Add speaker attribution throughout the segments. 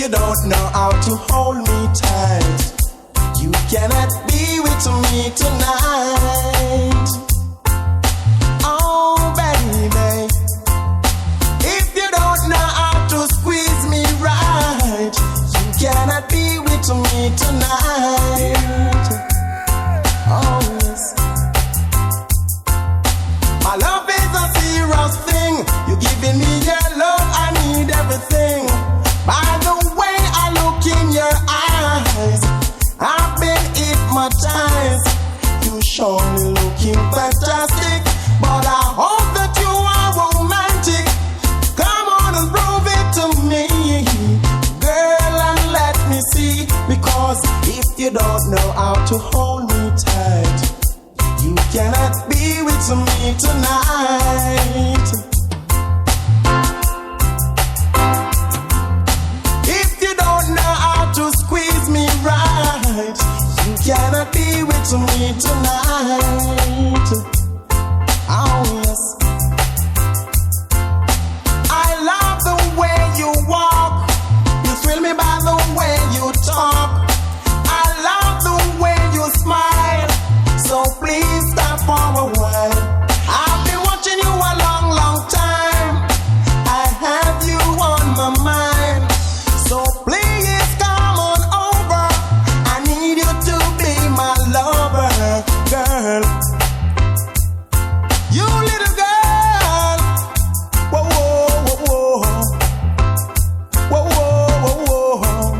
Speaker 1: don't know how to hold me tight, you cannot be with me tonight. Oh baby, if you don't know how to squeeze me right, you cannot be with me tonight. Oh yes, my love is a serious thing. You giving me your love, I need everything. By the way I look in your eyes, I've been hypnotized. You surely looking fantastic, but I hope that you are romantic. Come on and prove it to me, girl, and let me see. Because if you don't know how to hold me tight, you cannot be with me tonight. If you don't know how to squeeze me right, you cannot be with me tonight. Oh yes, I love the way you walk, you thrill me by the way you talk. I love the way you smile, so please stop for a while. I've been watching you a long, long time. I have you on my mind, so please come on over. I need you to be my lover, girl. You little girl. Whoa, whoa, whoa, whoa. Whoa, whoa, whoa, whoa.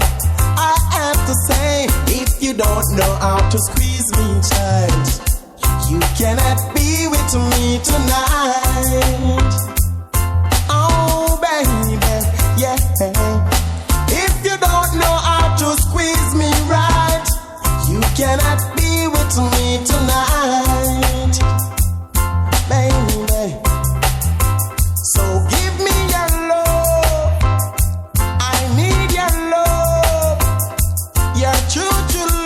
Speaker 1: I have to say, if you don't know how to squeeze me tight, you cannot be with me tonight. Oh baby, yeah. If you don't know how to squeeze me right, you cannot be with me tonight, baby. So give me your love, I need your love, your true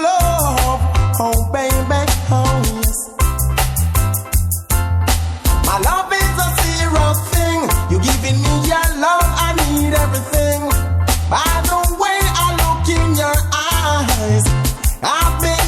Speaker 1: love. Oh baby, oh yes. My love is a serious thing. You giving me your love, I need everything. By the way I look in your eyes, I've been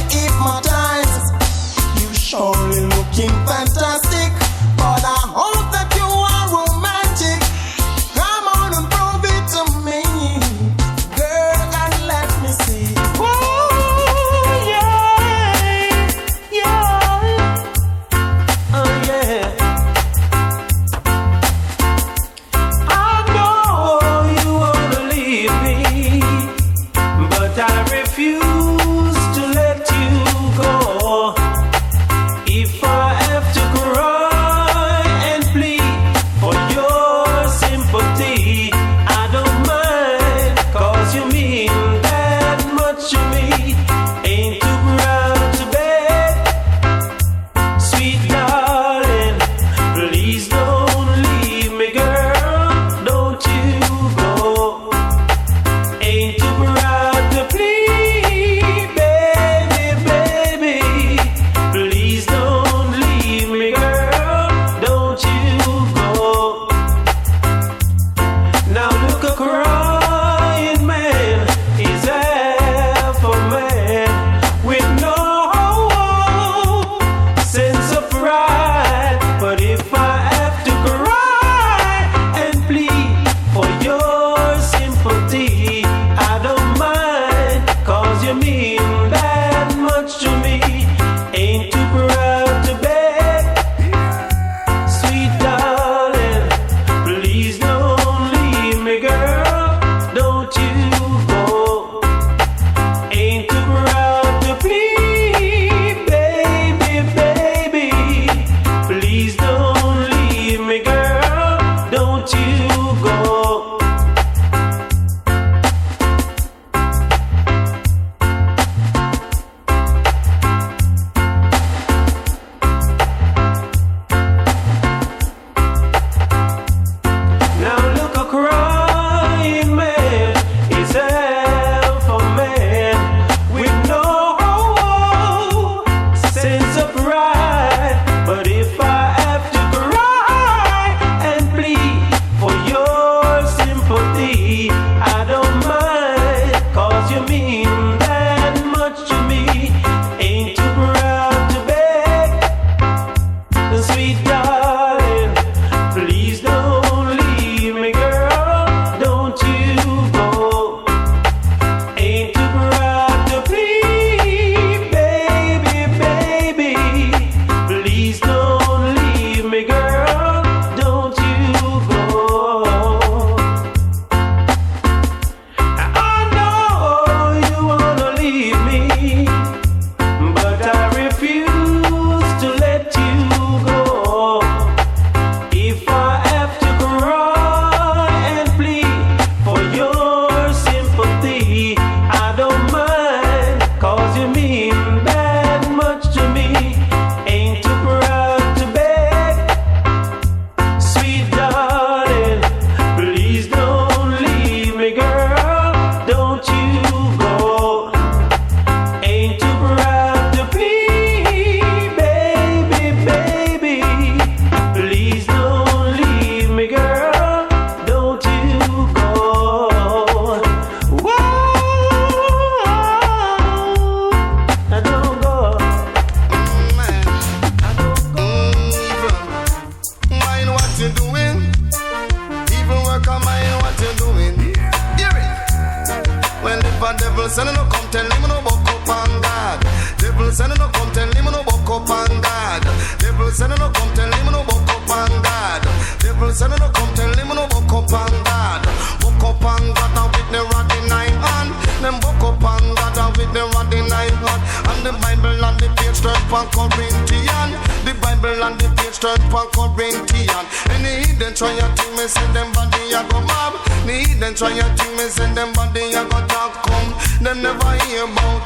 Speaker 1: a devil send no come tell him no buck up on God. Devil send no come tell him no buck up on God. Devil send no come tell him no buck up on God. Devil send no come tell him no buck up on God. Buck up on God with the rod in nine hand. Them buck up on God with the rod in nine hand. And the Bible on the page turn for Corinthian. The Bible on the page turn for Corinthian. Any heathen try a thing me say them body a go mob. The heathen try a thing me say them body a go talk come. Them never hear about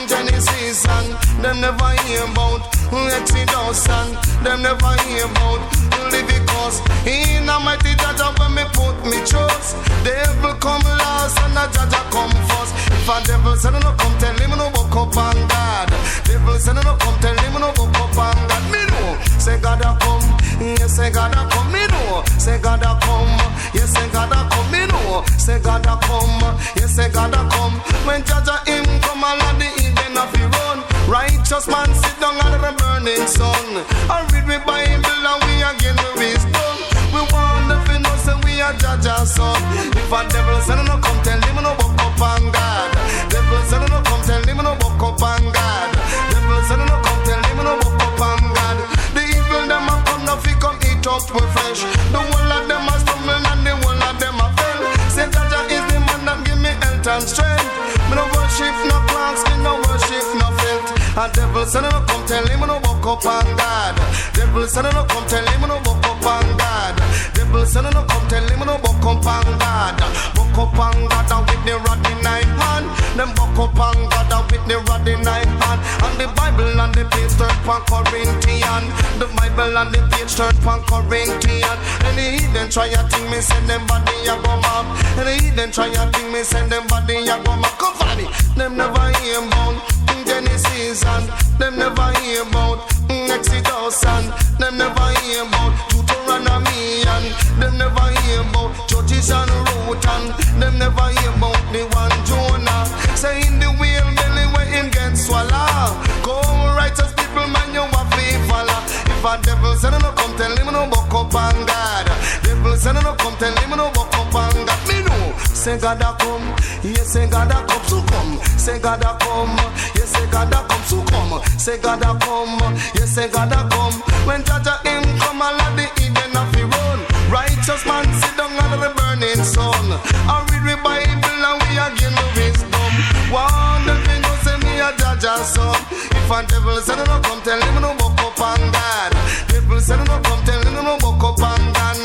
Speaker 1: Genesis and them never hear about Exodus and them never hear about Leviticus. In a mighty judge when me put me trust. Devil come last and a judge come first. If a devil say no come tell him no buck up on God. Devil say no come tell him no buck up on God. Me know say God a come. Yes say God a come. Me know say God a come. Yes say God a come. Me know say God a come. Yes say God a come. When judge him come along the Eden of the run. Righteous man sit down under the burning sun. I read me Bible and we again the wisdom. We want the know say we are judge our son. If a devil say no come tell him no buck up on God. Devil say no come tell him no buck up on God. Devil say no come tell him no buck up on God. The evil them a come now fi come eat up with flesh. The whole of them a stumble and the whole of them a fail. Say Jaja is the man that give me health and strength. Me no worship no clocks, me no worship no filth. A devil say no come tell him no buck up on God. Devil say no come tell him no buck up on God. Devil say no come tell him no buck up on God. Buck up on God with the rod in nine hand. Them buck up on God with the rod in nine hand. And the Bible and the page turn for Corinthian. The Bible and the page turn for Corinthian. And the heathen try a thing me send them body a go mob. And the heathen try a thing me send them body a go mob. Come for me. Them never hear about Genesis and them never hear about Exodus and them never hear about Deuteronomy and them never hear about Judges and Ruth and them never hear about the one Jonah. Say in the whale belly where him get swallow. Go righteous people man you a faithful. If a devil say no come tell him no buck up on God. Devil say no come tell him no buck up on God. Me know say God a come. Yes say God a come so come. Say God a come. Yes say God a come so come. Say God a come. Yes say God a come. When Jaja him come along the Eden of the run. Righteous man sit down under the burning sun. I read the Bible and we again the wisdom. One the thing no say me a Jaja son. If a devil say no come tell him no buck up on God. Devil say no come tell him no buck up on God.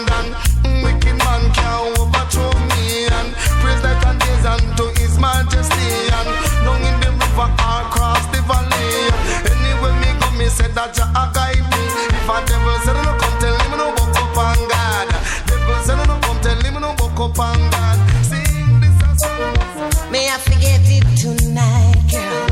Speaker 1: Wicked man can't overthrow me and praise like a days unto his majesty and down in the river or across the valley. Anyway me go me say that Jah a guide me. If a devil say no come tell him no buck up on God. Devil say no come tell him no buck up on God. Sing this a song.
Speaker 2: May I forget it tonight, girl.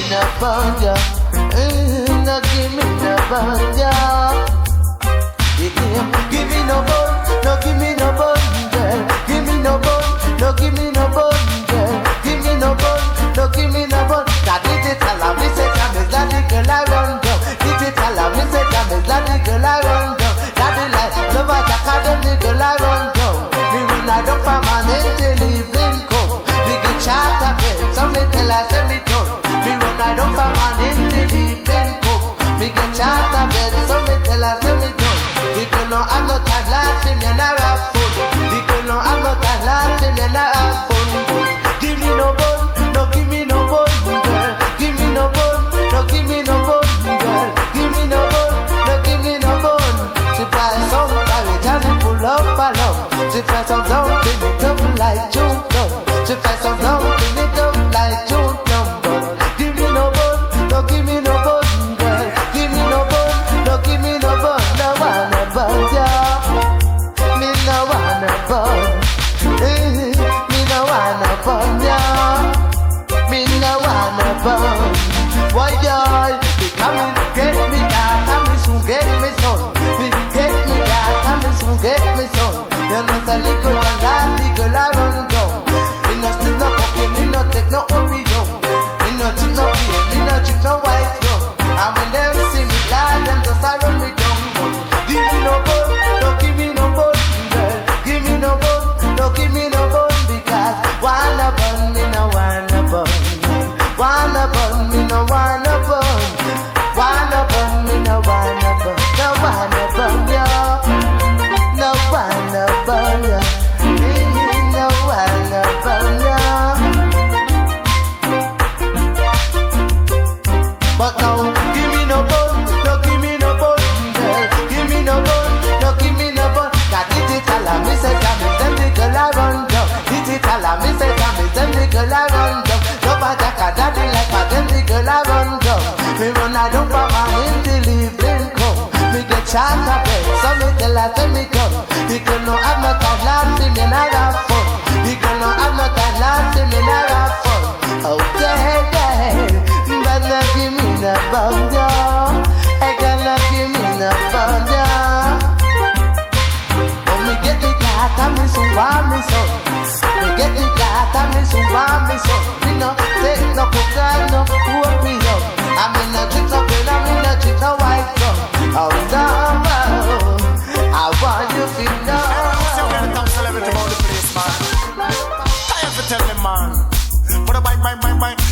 Speaker 2: no banja. No give me no banja. Give me no bun, no give me no bun, girl. Give me no bun, no give me no bun, girl. Give me no bun, no give me no bun. That digital, me say jam is that the girl I run down. Digital, me say jam is that the girl I run down. That the life, love at academy, girl I run down. Me run I don't permanently live in come. Me get shot up here, some me tell I say me done. Me run I don't permanently live in come. Me get shot up here, some me tell I say me done. The girl no have no time laughing and I have fun. The girl no have no time laughing and I have fun. Give me no bun, no give me no bun, girl. Give me no bun, no give me no bun, girl. Give me no bun, no give me no bun. She buy some carriage and it pull up along. She buy some down, bring it up like June down. She buy some down, bring it up like June down. Give me no bun, no give me no bun, girl. Give me no bun, no give me no bun. No wanna bun, yeah. Me no wanna bun. Me no wanna bun, yeah. Me no wanna bun. Why, y'all? They come and get me down, and me soon get me son. Me get me down, and me soon get me son. You're not a little one, that little I run down. Me no still no coffee, me no take no Oreo. Me no drink no beer, me no drink no white rum. And when them see me glad, them just a run me down. Give me no bun, no give me no bun, girl. Give me no bun, no give me no bun. Because wanna bun, me no wanna bun. Wanna bun, me no wanna bun. Wanna bun, me no wanna bun. No wanna bun, yo. No wanna bun, yo. No wanna bun, yo. But now, give me no bun, no give me no bun, girl. Give me no bun, no give me no bun. Got digital, me say jam is them the girl I run down. Digital, me say jam is them the girl I run down. Nobody can daddy like a them the girl I run down. Me run I don't for my into living come. Me get shot up there, so me tell her say me come. The girl no have no time laughing and I have fun. The girl no have no time laughing and I have fun. Okay, but no give me no bun, yo. I cannot give me no bun, yo. When me get the cat, I me so want me so. Me get the cat, I me so want me so. Me no take no coca, no hook me up. I me no drink no beer, I me no drink no white rum. Oh no, I want you to know.
Speaker 1: So we're the top celebrity about the place, man. Time to tell me, man. But bye.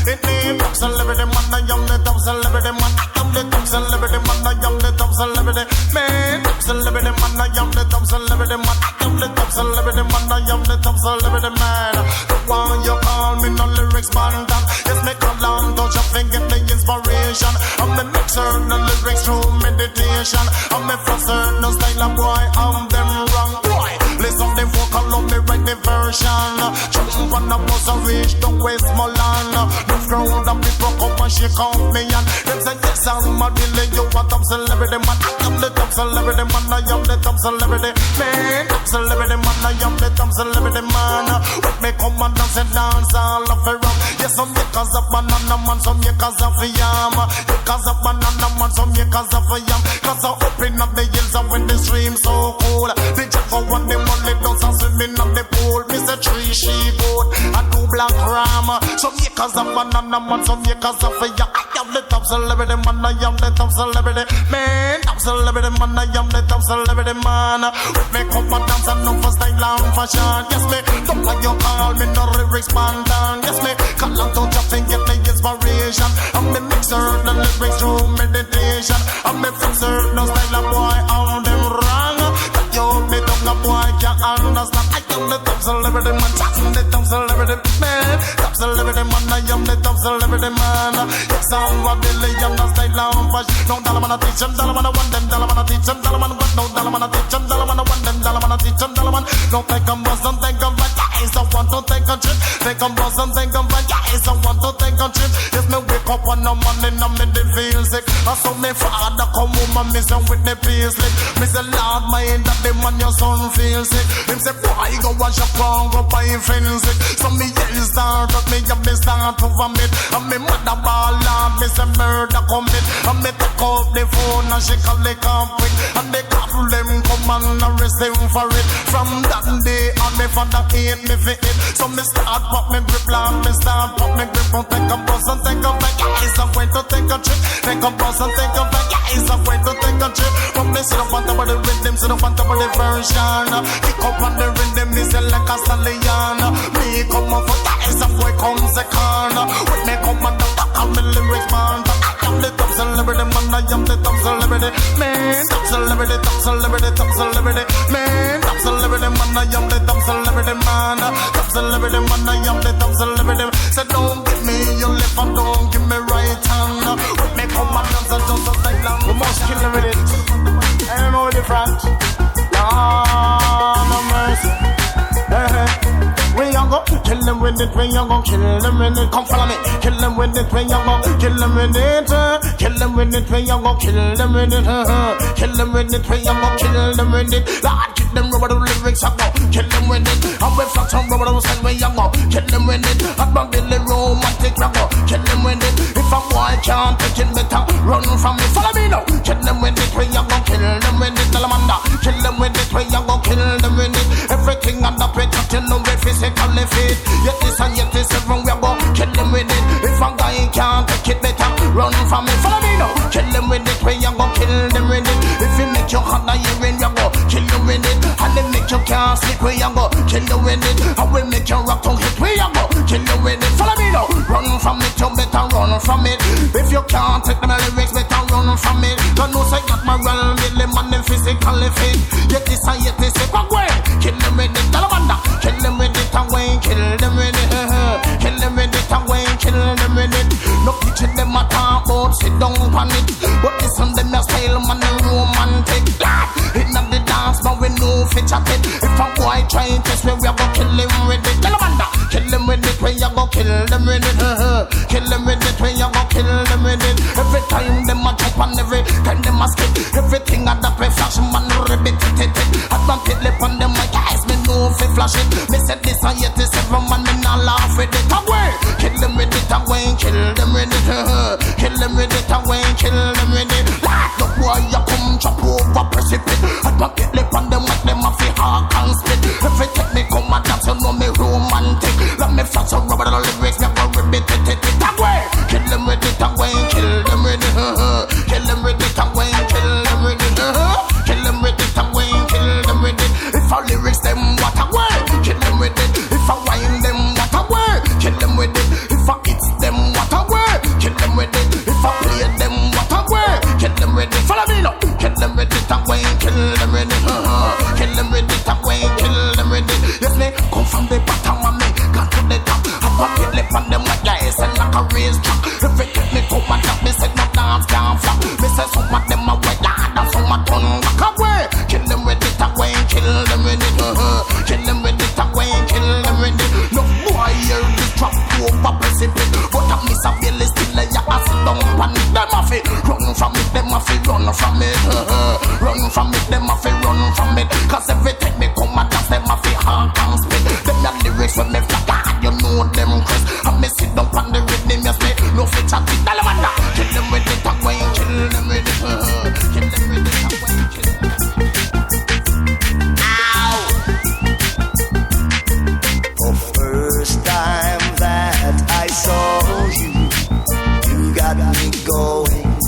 Speaker 1: It name top celebrity man. I am the top celebrity man. I am the top celebrity man. I am the top celebrity man. Top celebrity man. I am the top celebrity man. I am the top celebrity man. I am the top celebrity man. The one you call me no lyrics bantam. Yes, me come down, don't you forget the inspiration. I'm the mixer, no lyrics through meditation. I'm the flosser, no style of boy. I'm them wrong boy. Listen them vocal on me write the version. Jump on the bus and reach the Westmoreland. The crowd of people come and shake off me and them say yes I'm a really you a top celebrity man. I am the top celebrity man. I am the top celebrity man. Top celebrity man. I am the top celebrity man. With me come and dance all of it wrong. Yes some makers of banana man, some makers of yam. Makers of banana man, some makers of yam. Cause I open up the hills and when the stream so cool. The jack for one them only does and swimming up the pool. Mr. Tree she goat and two black ram. Some makers of banana man, some makers of yam. I am the top celebrity man. I am the top celebrity man. Top celebrity man. I am the top celebrity man. With me come and dance and no for style and fashion. Yes me don't like you call me no lyrics bantam. Yes me call on to just and get the inspiration. I'm the mixer, the lyrics through meditation. I'm the fixer, no style of boy, all them wrong. That you me don't a boy can't understand. I am the top celebrity man. I'm the top celebrity man. Top celebrity man. I am the top celebrity man. Yes I'm a billion, no style and fashion. No dollar man a teach them, dollar man a want them, dollar man a teach them, dollar man a want no dollar man a teach them, dollar man a want them, dollar man a teach them, dollar man. Don't take a bus, don't take a right. Yes, I want to take a trip. Take a bus and take a bike. Yes, I want to take a trip. Yes, me wake up on the morning and me dey feel sick. I saw me father come home and me son with the payslip. Me say Lord, my that the man your son feel sick. Him say boy go wash up and go buy fancy. So me yell start up, me up me start to vomit. And me mother ball out, me say murder commit. And me take up the phone and she call the cop quick. And the cop them come and arrest him for it. From that day on me father hate me for it. So me start pop me grip land, me start pop me grip. And take a bus and take a bike. Yeah, it's a way to take a trip. Take a bus and take a bike. Yeah, it's a way to take a trip. From me sit up on top of the rhythm, sit up on top of the version. Kick up on the rhythm, me say like a stallion. Me come up for that is a boy come second. With me come on the back of the lyrics man. I am the top celebrity man, I am the top celebrity man. Top celebrity, top celebrity, top celebrity man. Top celebrity man, I am the top celebrity man. Top celebrity man, I am the top celebrity. So don't give me your left and don't give me right hand. With me come on dance and just a style long. We must kill them with it. I don't know the different. Lord of mercy. We are go kill them with it, we are go kill them with it. Come follow me, kill them with it, we are go kill them with it. Kill them with it, we are go kill them with it. Kill them with it, we are go kill them with it. Lord, kill them rubber the lyrics, I go kill them with it. And we flat on rubber the side, we are go kill them with it. And my Billy romantic, I go kill them with it. If a boy can't take it better, run from me, follow me now. Kill them with it, we are go kill them with it. Alamanda, kill them with it, we are go kill them with it. Everything under pet, you know we physically fit. Yet this and yet this, everyone we are go kill them with it. If a guy can't take it better, run from me, follow me now. Kill them with it, we are go kill them with it. If you make your heart a hearing, you go kill them with it. And they make you can't sleep, we are go kill them with it. I will make your rock tongue hit, we are go kill them with it. Follow me now, run from it, you better run from it. If you can't take them lyrics, better run from it. Don't know say got my realm, really man, them physically fit. Yet this and yet this, if I go kill them with it, Talamanda. Kill them with it away, kill them with it. Kill them with it away, kill them with it. No picture them a talk about, sit down on it. But this on them a style, man, a romantic. In the dance, but we know fit at it. If a boy try to test me, we a go kill him with it. Talamanda. Kill them with it, we a go kill them with it. Kill them with it, we a go kill them with it. Every time them a jump and every time them a skip. Everything at the flash, man, ribbit it. At my pit lip on them, my guys, me know fi flash it. Me said this and yet this, every man me not laugh with it away. Kill them with it away, kill them with it. Kill them with it away, kill them with it. Like the boy you come chop over precipice. At my pit lip on them, make them a fi hawk and spit. Every technique come and dance, you know me romantic. Let me flash on rubber the lyrics, me go ribbit it away. Kill them with it away, kill them with it. Kill them with it away, kill them with it. Kill them with it away, kill them with it. If our lyrics them what a word, kill them with it. If I wine them what a word, kill them with it. If I hits them what a word, kill them with it. If I play them what a word, kill them with it. Follow me now, kill them with it away, kill them with it. Kill them with it away, kill them with it. Yes me come from the bottom and me got to the top. I got it left on them like guys and like a race track. Every me come and top, me said no dance can't flop. Me say some of them a wet lad and some a turn back away. Kill them with it away, kill them with it. Kill them with it away, kill them with it. No boy hear this drop over precipice. But I miss a Billy still a ya ass down pan it. Them a fi run from it, them a fi run from it. Run from it, them a fi run from it. Cause every time me come and dance, them a fi hawk and spit. Them the lyrics when me flag hard, you know them Chris. And me sit down on the rhythm, yes me no fit chat it. Dalamanda, kill them with it away, kill them with it. Kill them with it away, kill them.
Speaker 3: First time that I saw you, you got me going.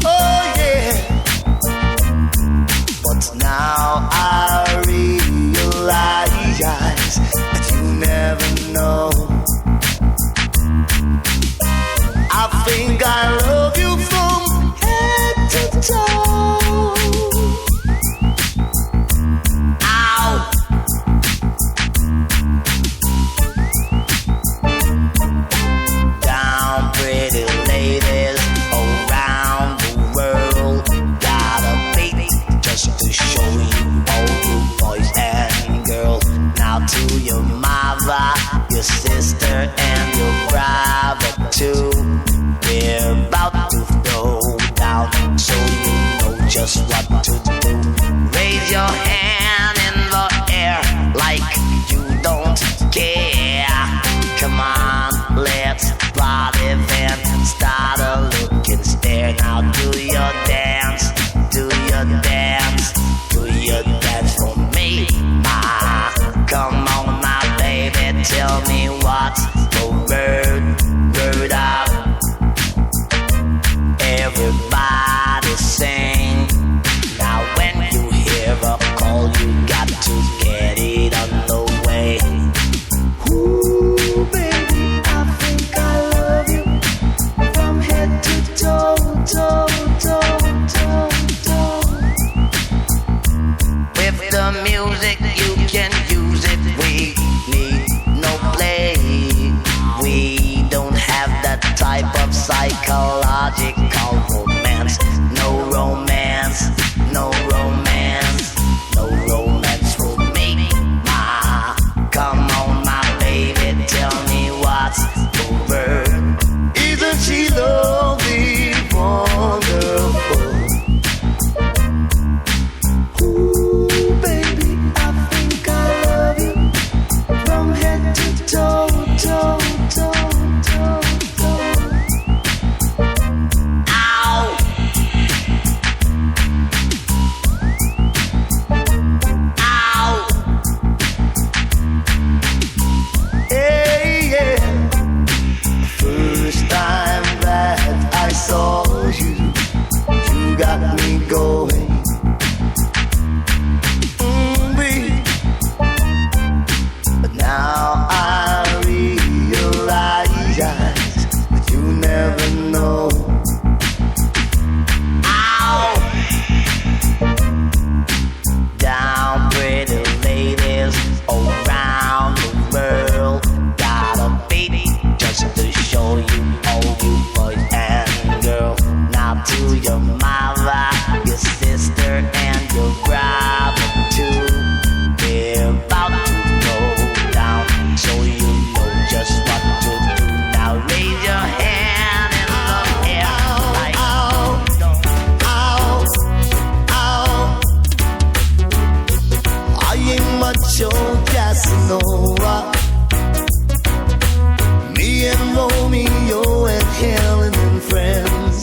Speaker 3: Oh yeah. But now I realize that you never know. I think I love you from head to toe. Ow. Down pretty ladies around the world. Got a beat just to show you all you boys and girls. psychological romance. No romance, no romance, no romance for me. Come on, my baby, tell me what's over. Isn't she lovely, wonderful? Ooh, baby, I think I love you from head to toe, toe, toe, toe, toe. Ow! Ow! Hey, yeah. First time that I saw you, you got me going. Babe. But now I realize that you never know. Ow! Down pretty ladies around the world. Got a baby just to show you, all you boys and girls. Now to your mother, your sister, and your brother too. We're about to go down, so you know just what to do. Now raise your hand in the air like ow, ow, ow. I ain't much on Casanova. Me and Romeo and Helen and friends.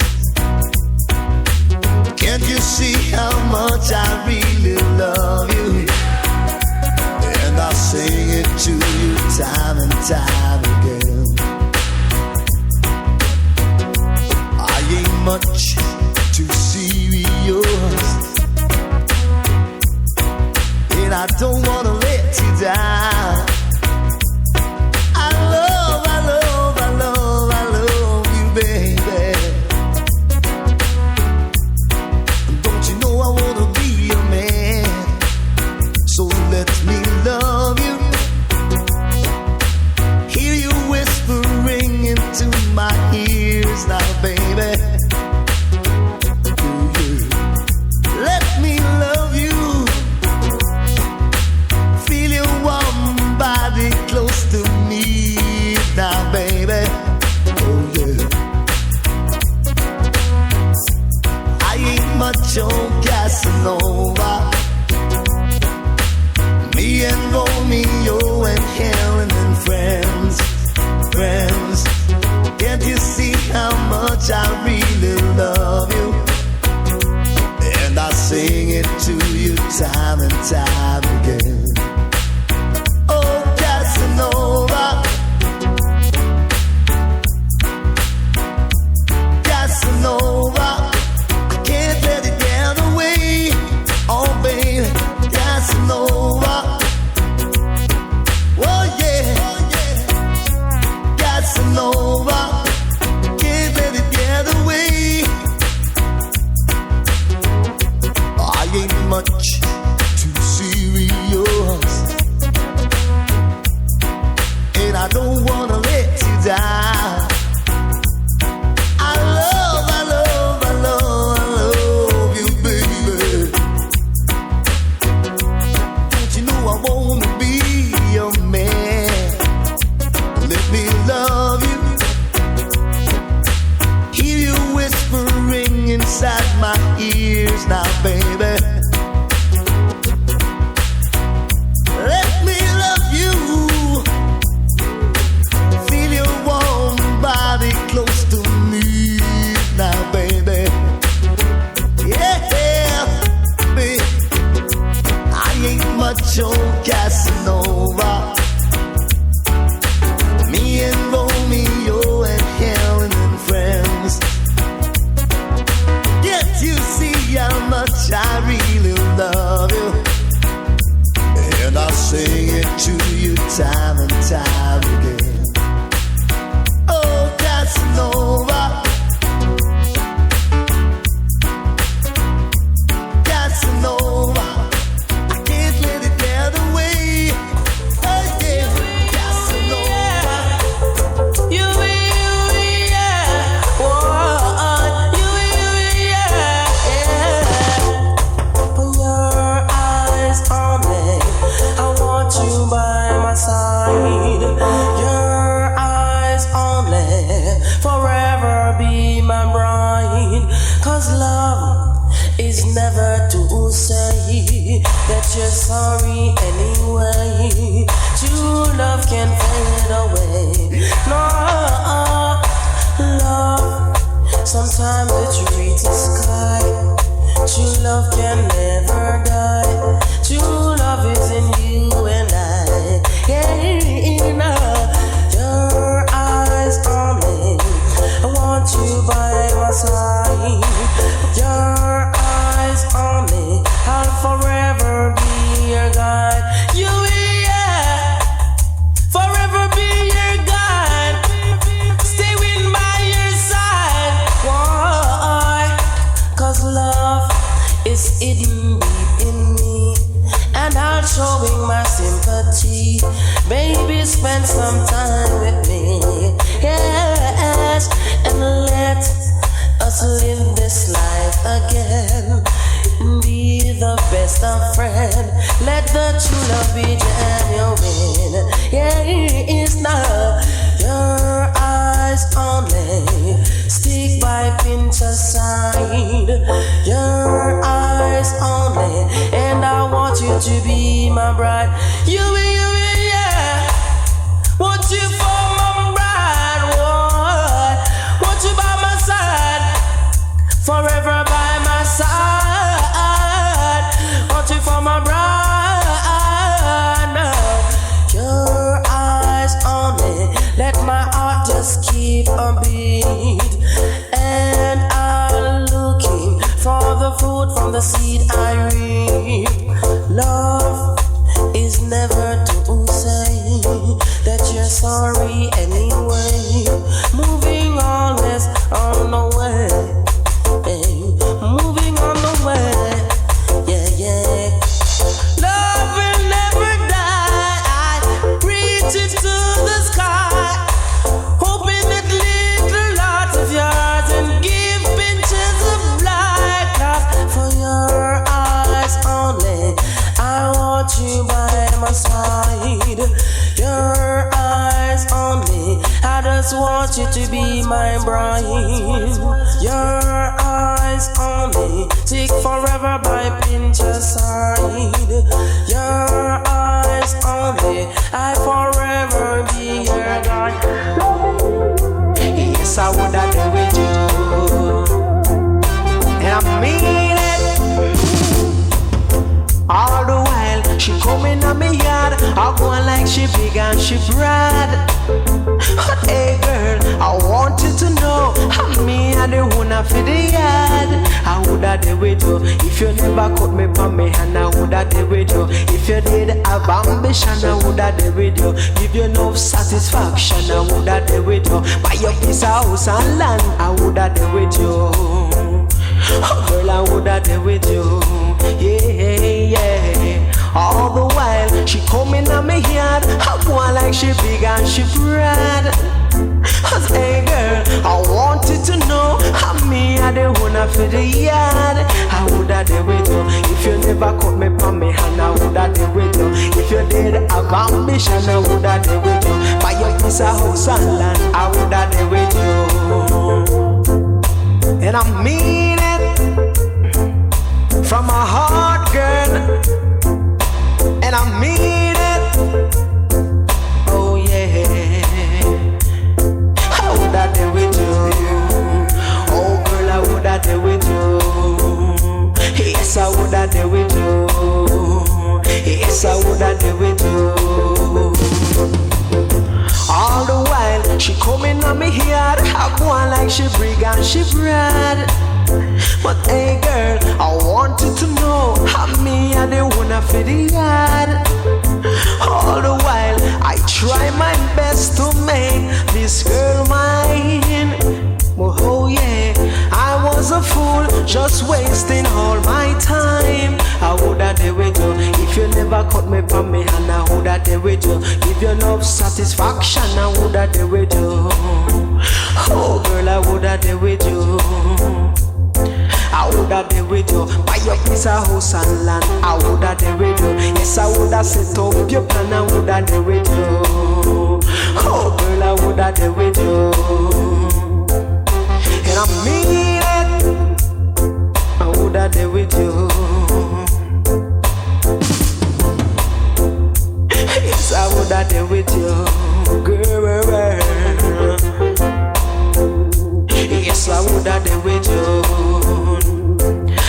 Speaker 3: Can't you see how much I really love you? And I sing it to you time and time again. I ain't much too serious, and I don't wanna let you down. I love, I love, I love, I love you, baby. Don't you know I wanna be your man? So let me love you. Hear you whispering into my ears now, baby. Let me love you. Feel your warm body close to me now, baby. Oh yeah. I ain't much on Casanova. Me and Romeo and Helen and friends, friends. Can't you see how much I really love you? And I sing it to you time and time again. Oh, Casanova, Casanova, I can't let it get away. Oh, baby, Casanova. Oh, yeah, Casanova, can't let it get away. I ain't much too serious, and I don't wanna let you down. I love, I love, I love, I love you, baby. Don't you know I wanna be your man? Let me love you. Hear you whispering inside my ears now, baby. Let me love you. Feel your warm body close to me now, baby. Yeah, baby. I ain't much on Casanova. Me and Romeo and Helen and friends. Can't you see how much I
Speaker 4: is never to say that you're sorry anyway. True love can fade away. No, love, sometimes it reaches the sky. True love can never die. True love is in you and I. Yeah, your eyes on me. I want you by my side. Your eyes on me. I'll forever be your guide. You, yeah, forever be your guide. Stay with by your side. Why? 'Cause love is hidden deep in me, and I'm showing my sympathy. Baby, spend some time with me, yes, and let us live this life again. Be the best of friends. Let the true love be genuine. Yeah, it's not your eyes only. Stick by pinch aside. Your eyes only, and I want you to be my bride. You, yeah. Want you for my bride. Want you by my side. Forever by my side. Want you for my bride. Now, your eyes only. Let my heart just keep a beat. And I'm looking for the fruit from the seed I reap. Love is never to say that you're sorry anyway. Moving always on the way. Hey, moving on the way. Yeah, yeah. Love will never die. Reach it to the sky. Open that little heart of yours and give pinches of light. 'Cause for your eyes only, I want you by my side. Your eyes only, I just want you to be my bride. Your eyes only, stick forever by pinch side. Your eyes only, I forever be your God.
Speaker 2: Yes, I woulda do with you, and I mean it. All the while she coming on me yard, I go on like she big and she broad. But hey girl, I want you to know I'm me and the owner for the yard. I woulda do with you if you never cut me from me hand. I woulda do with you if you did have ambition. I woulda do with you, give you enough satisfaction. I woulda do with you, buy your piece of house and land. I woulda do with you. Oh girl, I woulda do with you. Yeah, yeah. All the while she coming on me yard, I go on like she big and she broad. Hey girl, I want you to know I'm me and the owner for the yard. I woulda do with you if you never cut me from me hand. I woulda do with you if you did have ambition. I woulda do with you, buy your piece of house and land. I woulda do with you, and I mean it from my heart, girl, and I mean it. Oh yeah, I woulda do with you. Oh girl, I woulda do with you. Yes, I woulda do with you. Yes, I woulda do with you. All the while she coming on me yard, I go on like she big and she broad. But hey girl, I want you to know I'm me and the owner for the yard. All the while I try my best to make this girl mine. Oh yeah, I was a fool just wasting all my time. I woulda do with you if you never cut me from me hand. I woulda do with you, give you enough satisfaction. I woulda do with you. Oh girl, I woulda do with you. I woulda do with you, buy your piece of house and land. I woulda do with you, yes I woulda set up your plan. I woulda do with you. Oh girl, I woulda do with you, and I mean it. I woulda do
Speaker 4: woulda there with you.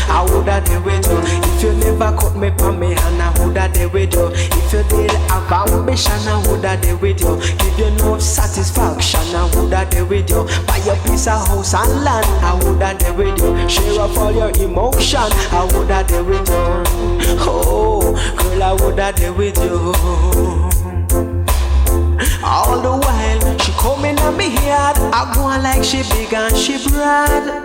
Speaker 4: I woulda there with you. If you never cut me pa me hand, I woulda there with you. If you did have ambition, I woulda there with you. Give you enough satisfaction, I woulda there with you. Buy a piece of house and land, I woulda there with you. Share up all your emotion, I woulda there with you. Oh, girl, I woulda there with you. All the while, she coming on me yard, I go on like she big and she broad.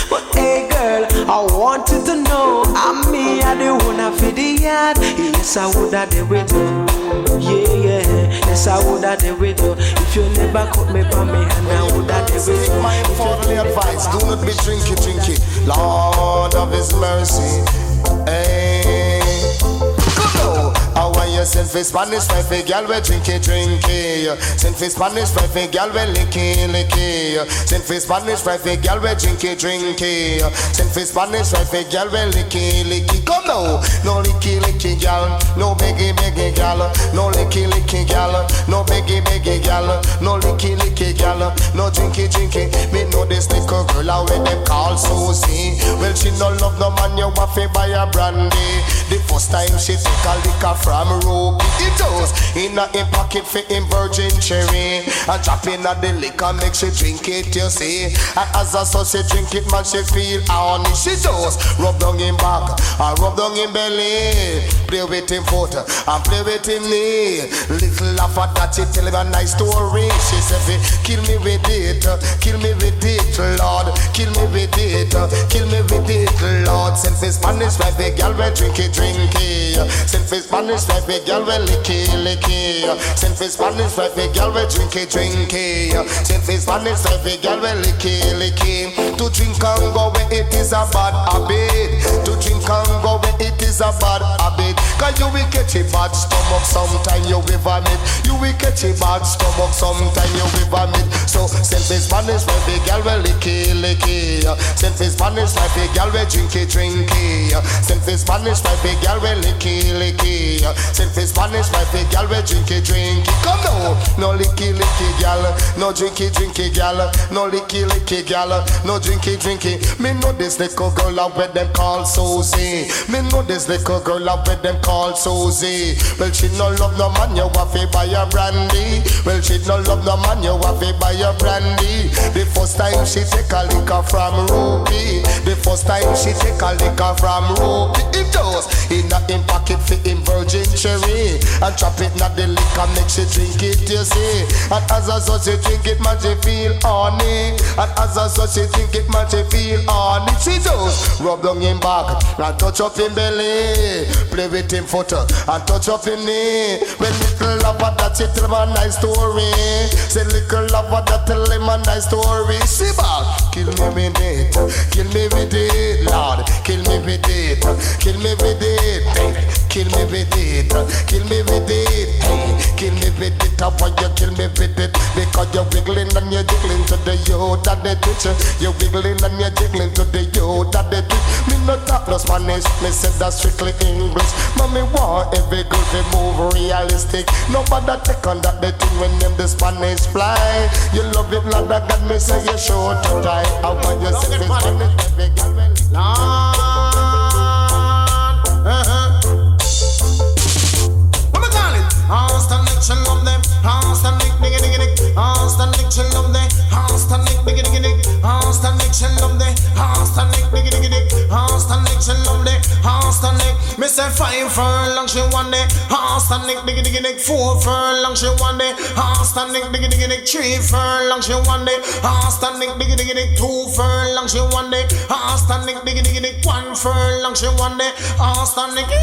Speaker 4: But hey girl, I want you to know I'm me, I the one for the yard. Yes, I woulda there with you. Yeah, yes, I woulda there with you. If you never cut me by me hand, I woulda there with you.
Speaker 1: My fatherly advice, do not be drinky. Lord of his mercy. Hey, good no. I want you send for Spanish wife, a girl we drinky. Send for Spanish wife, a girl we licky. Send for Spanish wife, a girl we drinky. Send for Spanish wife, a girl we licky. Come now, no licky girl, no biggie girl, no licky girl, no biggie girl, no licky girl, no drinky. Me know this little girl out when them call Susie. Well, she no love no man, you want to buy a brandy. The first time she take a liquor from Rope, it does in a pocket for him virgin cherry, and drop in a the liquor make she drink it, you see. And as a so she drink it, man, she feel honey. She does rub down him back and rub down him belly, play with him foot and play with him knee. Little laugh at that, she tell him a nice story. She said, kill me with it, Lord, kill me with it, Lord. Send for Spanish like the girl we drinky. Send for Spanish like the girl we licky. Send for Spanish like the girl we drinky. Send for Spanish like the girl we licky. To drink and go where it is a bad habit. To drink and go where it is a bad habit. Cause you will catch a bad stomach sometime you will vomit. You will catch a bad stomach sometime you will vomit. So send for Spanish like the girl we licky. Send for Spanish like the girl we drinky. Send for Spanish like the girl we licky. Send for Spanish like the girl we drinky. Come now, no licky girl, no drinky girl, no licky girl, no drinky. Me know this little girl out where them call Susie. Me know this little girl out where them call Susie. Well, she no love no man, you have to buy a brandy. Well, she no love no man, you have to buy a brandy. The first time she take a liquor from Ruby. The first time she take a liquor from Ruby. It does in a him pocket for him virgin cherry, and drop it na the liquor make she drink it, you see. And as a so she drink it, man, she feel honey. And as a so she drink it, man, she feel honey. She does rub down him back and touch up him belly, play with him foot and touch up him knee. When little lover that she tell him a nice story. Say little lover that tell him a nice story. See back, kill me with it, Lord, kill me with it, kill me with it, baby. Kill me with it, kill me with it, hey. Kill me with it, how about you kill me with it? Because you're wiggling and you're jiggling to the youth that they teach. You're wiggling and you're jiggling to the youth that they teach. Me not talk no Spanish, me said that's strictly English. Mommy want every girl to move realistic. Nobody take on that the thing when them the Spanish fly. You love it, Lord, I got me say you sure to die. How about you say the Spanish, every girl will Lord.
Speaker 5: Stand she love them. Stand diggy. Stand she love them. Stand diggy. Stand she love them. Stand diggy. Stand she love them. Stand me say 5 furlong she want it. Stand diggy. 4 furlong she want it. Stand diggy. 3 furlong she want it. Stand diggy. 2 furlong she want it. Stand diggy. 1 furlong she want it. Stand diggy.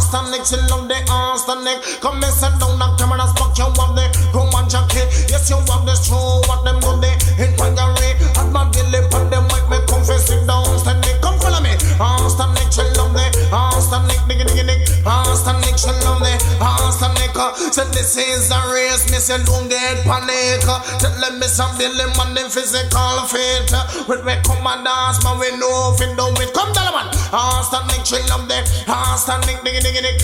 Speaker 5: Stand she love them. Stand come and sit down and come and spot you want the Roman jacket. Yes, you want the show what them do they in Gregory. At my belly put them make me confess it down. Stand come follow me. Stand chill on there. Stand diggy. Stand chill on there. Stand Said this is a race, me say don't get panic. Tell them me some Billy man in physical fit. When we come and dance, man we know if we do it. Come tell man, standing chill up there, standing diggy diggy dig,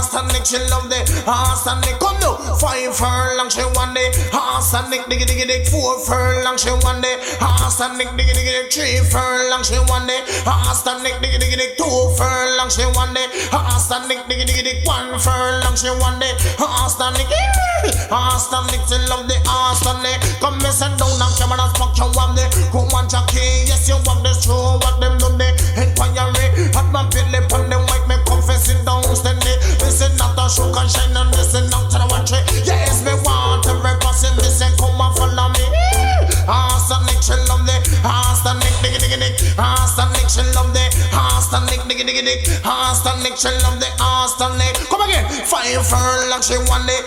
Speaker 5: standing chill up there, standing come now. 5 furlong she one day, standing diggy diggy dig. 4 furlong she one day, standing diggy diggy dig. 3 furlong she one day, standing diggy diggy dig. 2 furlong she one day, standing diggy diggy dig. 1 furlong she one day, standing till love the standing. Come me send down and come and smoke you one day. Who want your key? Yes you want this show. What them do they? Inquiry. Had my belly on them white me confess it down steady. This is not a show can shine and this is not to the watch it. Yes me want every person this and come and follow me. Standing chill love the standing diggy diggy dig. Standing chill love the standing diggy diggy dig. Standing chill love the standing. Come again. 5 furlong she one day.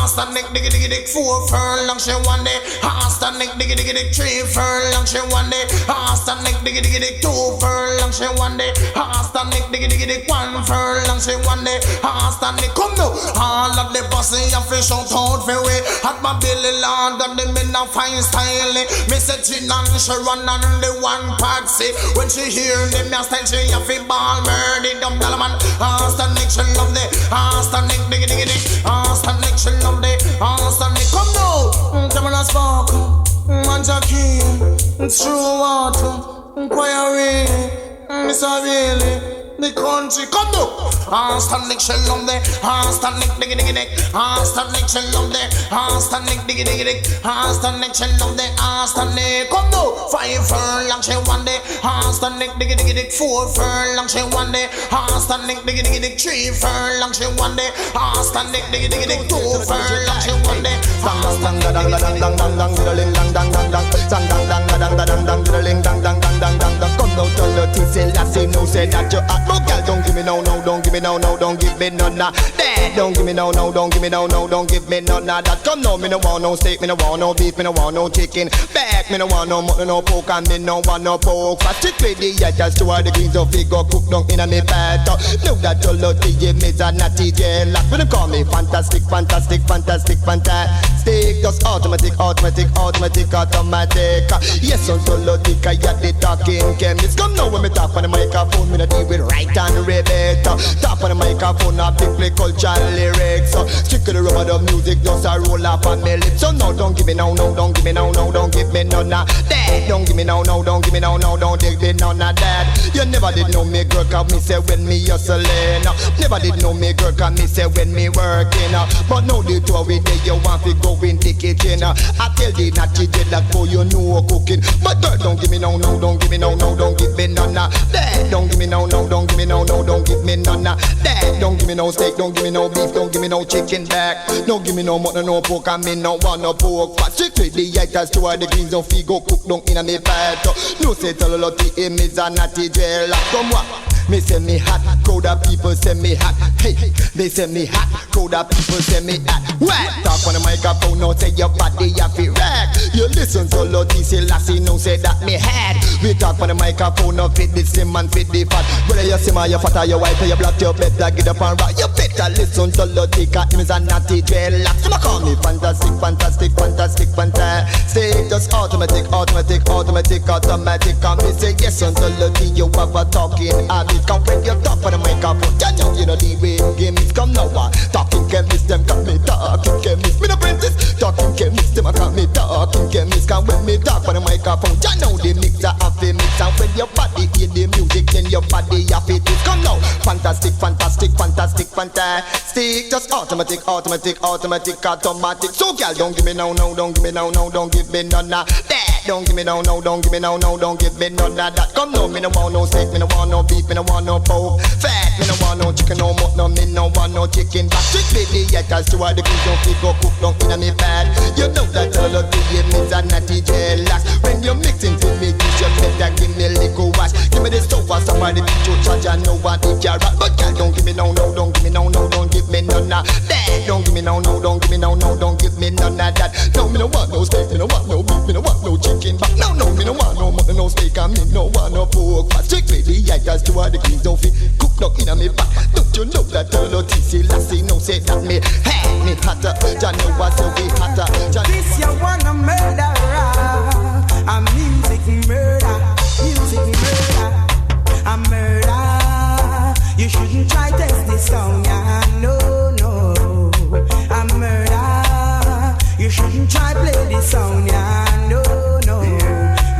Speaker 5: Standing diggy diggy dig. 4 furlong she one day. Standing diggy diggy dig. 3 furlong she one day. Standing diggy diggy dig. 2 furlong she one day. Standing diggy diggy dig. 1 furlong she one day. Standing come now. All of the bossy and fish out for way. Had my belly lord and them in a fine style. Me say Gin and Sharon and the one patsy. When she hear them, me style she a fi ball murder dumb dollar man. Standing she love the standing diggy diggy dig. Standing she love the standing come now. Come on spark, man Jackie, true water, inquiry, Miss Really. The country come now. Standing shell on there, standing diggy diggy dig, standing shell on there, standing diggy diggy dig, standing shell on there, standing come now. 5 furlong she one day, standing diggy diggy dig. 4 furlong she one day, standing diggy diggy dig. 3 furlong she one day, standing diggy diggy dig. 2 furlong she one day. Dang dang dang dang dang dang dang dang diddling dang dang dang dang dang dang dang dang dang dang diddling dang dang dang dang dang dang. Come now tell the tea say lassie no say that you hot. No girl don't give me no, don't give me no, don't give me none of that. Don't give me no, don't give me no, don't give me none of that. Come now, me no want no steak, me no want no beef, me no want no chicken back, me no want no mutton, no pork, and me no want no pork. But strictly the haters to all the greens of figure cook down in a me bed. Know that your love DJ me a natty jail. When them call me fantastic, fantastic, fantastic, fantastic. Just automatic, automatic, automatic, automatic. Yes, on Tullo, I got the talking chemist. Come now when me talk on the microphone, me no deal with right and rebate. Top on the microphone, I play culture lyrics. Strictly rubber the music, just a roll up on me lips. So no, don't give me no, don't give me no, don't give me none of that. Don't give me no, don't give me no, don't give me none of that. You never did know me, girl, cause me say when me hustling. Never did know me, girl, cause me say when me working. But now the two we day, you want to go in the kitchen. I tell the natty jet that for you know cooking. But girl, don't give me no, don't give me no, don't give me none of that. Don't give me no, don't give me no, don't give me none of that. Don't give me no steak, don't give me no beef, don't give me no chicken back. Don't give me no mutton, no pork, I mean no want no pork. But strictly the haters to all the greens of figo cook down in a me bed. No say tell a lot of him is a natty jail. Come what? Me say me hot, crowd of people say me hot. Hey, they say me hot, crowd of people say me hot. What? Talk on the microphone, no say your body have to rack. You listen to Lottie, say lassie, no say that me had. We talk on the microphone, no fit the slim and fit the fat. Whether you see my, your fat or your white or your black, you better get up and rock. You better listen to Lottie, cause him is a natty dreadlock. So call me fantastic, fantastic, fantastic, fantastic. Just automatic, automatic, automatic, automatic. Come me say yes unto Lottie, you have a talking habit. Come when you talk on the microphone, you know the way games come now. Talking chemist, them got me talking chemist. Me no princess, talking chemist, them got me talking chemist. Come when me talk on the microphone, you know the mixer have a mix. And when your body hear the music, then your body have it. Come now, fantastic, fantastic, fantastic, fantastic. Just automatic, automatic, automatic, automatic. So girl, don't give me no, don't give me no, don't give me none of that. Don't give me no, don't give me no, don't give me none of that. Come now, me no want no steak, me no want no beef, me no want no pork fat, me no want no chicken, no mutton, me no want no chicken. But strictly the haters to all the greens don't feel go cook down in a me bed. You know that all of the game is a natty jealous. When you're mixing to me, you better give me a little wash. Give me the stuff for somebody to charge and know what if you're right. But girl, don't give me no, don't give me no, don't give me
Speaker 6: me none of that. Don't give me no, don't give me no, don't give me none of that. No, me no want no steak, me no want no beef, me no want no chicken back. No, me no want no mutton, no steak, and me no want no pork fat. Strictly the actors to all the queens don't fit cook duck inna me back. Don't you know that Tullo TC lassie no say that me hey me hotter. Jah know what say we hotter.
Speaker 1: This you wanna murderer, a music murder, a murder. You shouldn't try test this song, yeah, no. A murder. You shouldn't try play this song, yeah, no.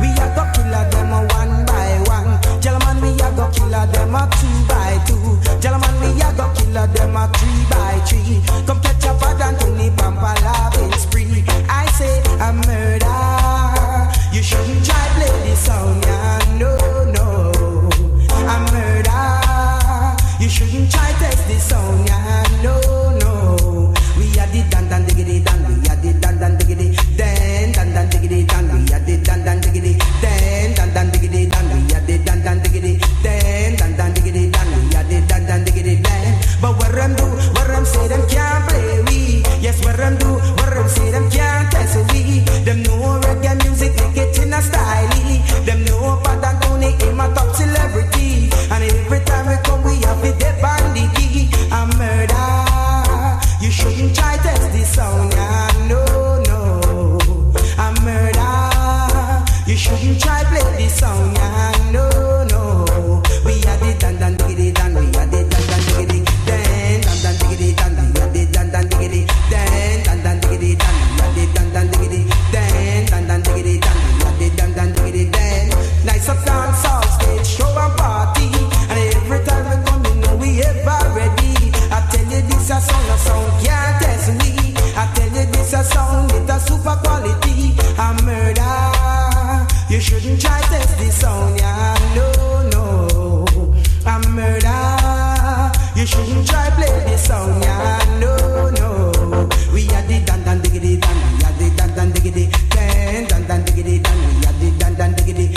Speaker 1: We a go killer them a one by one. Gentlemen, we a go killer them a 2 by 2. Gentlemen, we a go killer them a 3 by 3. Come catch a bad and Tony Pampa laughing spree. I say a murder. You shouldn't try play this song, yeah, no. A murder. You shouldn't try test this song, yeah, no. We are the dan diggity dan, we are the dan diggity dan diggity dan, we are the dan diggity dan diggity dan, we are the dan diggity dan diggity dan, we are the dan diggity dan. But what them say them can't play we. Yes, what them say them can't test we. Them know reggae music, make it in a style. Them know Pat and Tony in my top celebrity. And every time we come, we have it dead bandit. A murder. You shouldn't try test this sound, yeah, no. A murder. You shouldn't try play this song, yeah, no. We are the dan diggity dan, we are the dan diggity dan diggity dan, we are the dan diggity dan diggity dan, we are the dan diggity dan diggity dan, we are the dan diggity dan. Nice up dancehall stage show and party, and every time we come, you know we ever ready. I tell you this a song can't test me. I tell you this a song with a super quality. A murder. You shouldn't try test this song, yeah, no. A murder. You shouldn't try play this song, yeah, no. We are the dan diggity dan, we are the dan diggity dan diggity dan, we are the dan diggity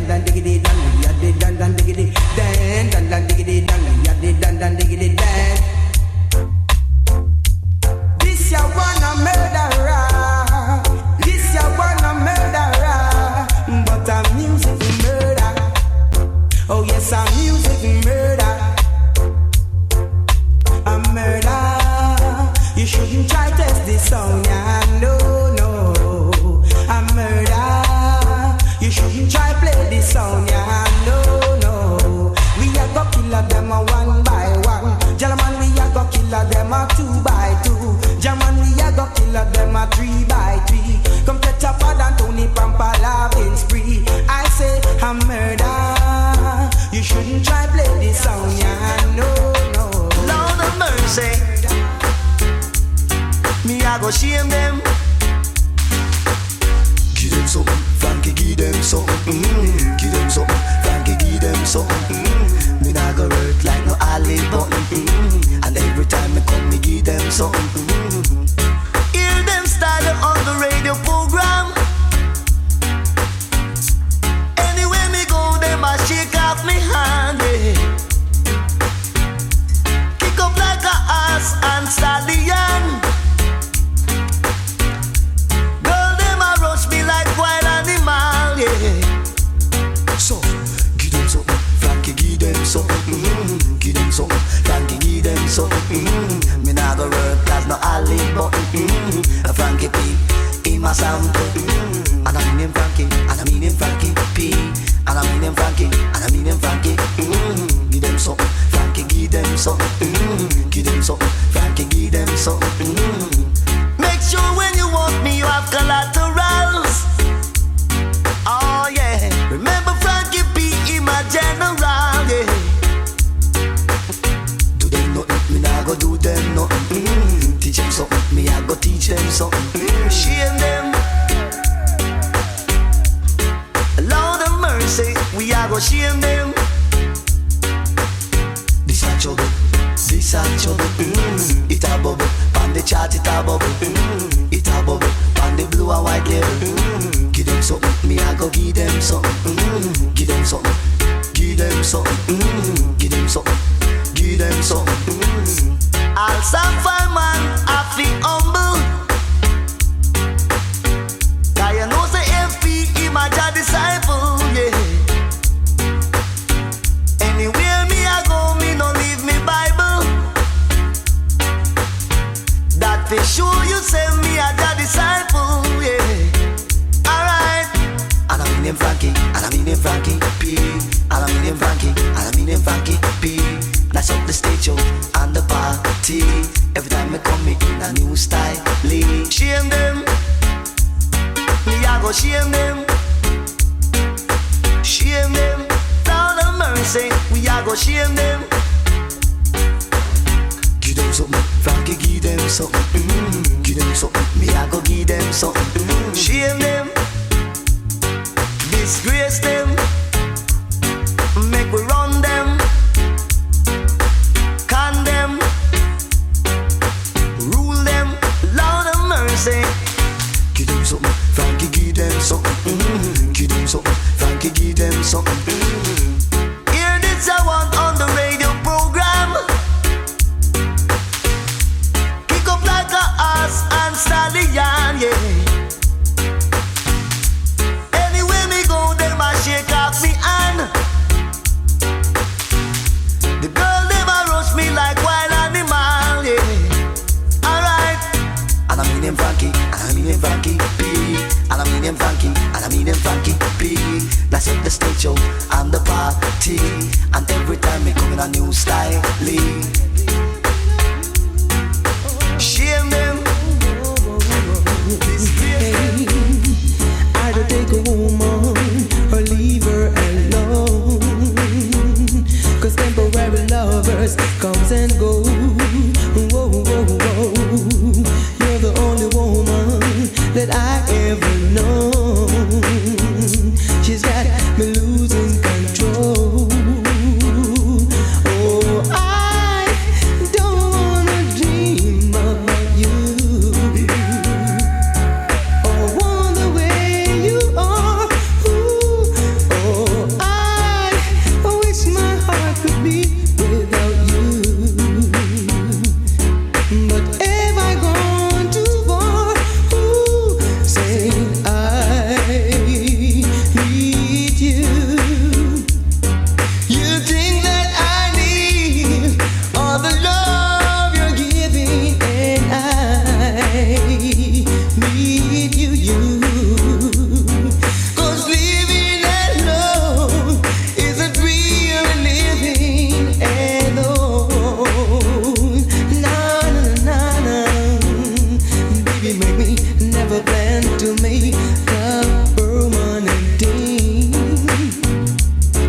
Speaker 1: dan diggity dan, we are the dan diggity dan diggity dan, we are the dan diggity dan. This ya wanna murderer, this ya wanna murderer, but a music murder. Oh yes, a music murder. A murder. You shouldn't try test this song, yeah, no. A murder. You shouldn't try play this song, yeah, no. We a go killer them a 1 by 1. Gentlemen, we a go killer them a 2 by 2. Gentlemen, we a go killer them a 3 by 3. Come catch a Pat and Tony Pampa laughing spree. I say a murder. You shouldn't try play this song, yeah, no.
Speaker 3: Lord of mercy, me I go shame them.
Speaker 6: Give them something, Frankie, give them something. Give them something, Frankie, give them something. Me nah go work like no olive button. And every time me come, me give them something.
Speaker 3: Hear them start on the radio program. Anywhere me go, them a shake off me hand. Kick up like a ass and stallion. Girl, them a rush me like wild animal, yeah.
Speaker 6: So, give them something, Frankie, give them something. Give them something, Frankie, give them something.
Speaker 3: Me nah go work as no olive button. A Frankie P in my sample.
Speaker 6: And I mean him Frankie, and I mean him Frankie P.
Speaker 3: And I mean him Frankie, and I mean him Frankie.
Speaker 6: Give them something, Frankie, give them something. Give them something, Frankie, give them something.
Speaker 3: Make sure when you want me, you have collaterals. Oh yeah, remember Frankie P, he my general, yeah.
Speaker 6: Do them nothing, me nah go do them nothing. Teach them something, me I go teach them something.
Speaker 3: Shame them. Lord of mercy, we are go shame them.
Speaker 6: This a trouble, this a trouble. It a bubble, on the chart it a bubble. It a bubble, on the blue and white label. Give them something, me I go give them something. Give them something, give them something. Give them something, give them something.
Speaker 3: I mean him Frankie, and I mean him Frankie P. And I mean him Frankie, and I mean him Frankie P. That's up the stage show and the party. Every time I come me in a new style. Shame them, me I go shame them. Shame them, down of mercy, we a go shame them. Give them something, Frankie, give them something. Give them something, me a go give them something. Shame them, disgrace them, make we run them, con them, rule them, Lord of mercy. Give them something, Frankie, give them something. Give them something, Frankie, give them something. Hear this I want on the radio program. Kick up like a horse and stallion, yeah. Anywhere me go, them a shake off me hand. The girl them a rush me like wild animal, yeah. Alright. And I mean him Frankie, and I mean him Frankie P. And I mean him Frankie, and I mean him Frankie P. That's it, the stage show and the party. And every time me come in a new style. Shame them.
Speaker 4: Hey, I don't take a woman or leave her alone. 'Cause temporary lovers comes and go. Whoa, whoa, whoa. You're the only woman that I ever known. She's got me losing control. Oh, I don't wanna dream about you. Oh, want the way you are. Ooh. Oh, I wish my heart could be without you. But have I gone too far? Ooh, saying I need you. You think that I need all the love you're giving, and I need you. 'Cause living alone isn't real living alone. Nah, nah, nah, nah. Baby, make me never plan to make a permanent thing.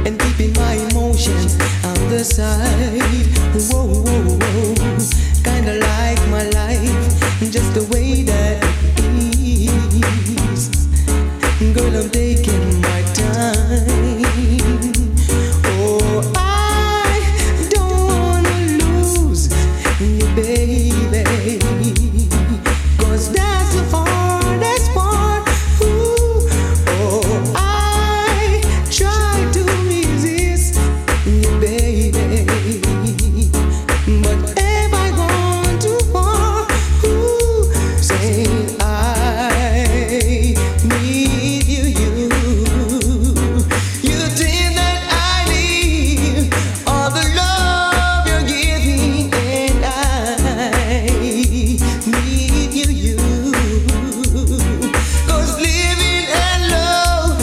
Speaker 4: And keeping my emotions on the side. Whoa, whoa, whoa. Kinda like my life, just the way that it is. Girl, I'm taking my time. Oh, I don't wanna lose you, baby. 'Cause that's the hardest part. Ooh. Oh, I try to resist you, baby. But have I gone too far? Ooh, saying I need you. You think that I need all the love you're giving, and I need you. 'Cause living alone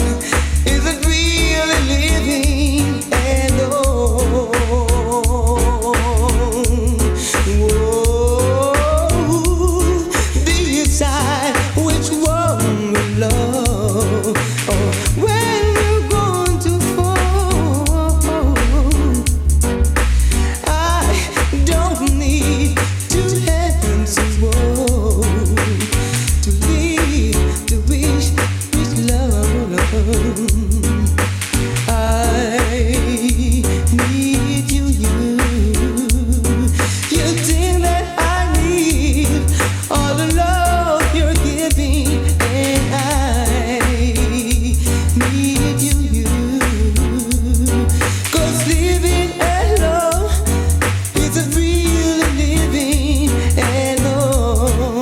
Speaker 4: isn't really living alone. Whoa, decide which one we love, or when we're going to fall. I don't need two hands whoa, to live, to wish love. I need you. You think that I need all the love you're giving, and I need you. 'Cause living alone isn't really living alone.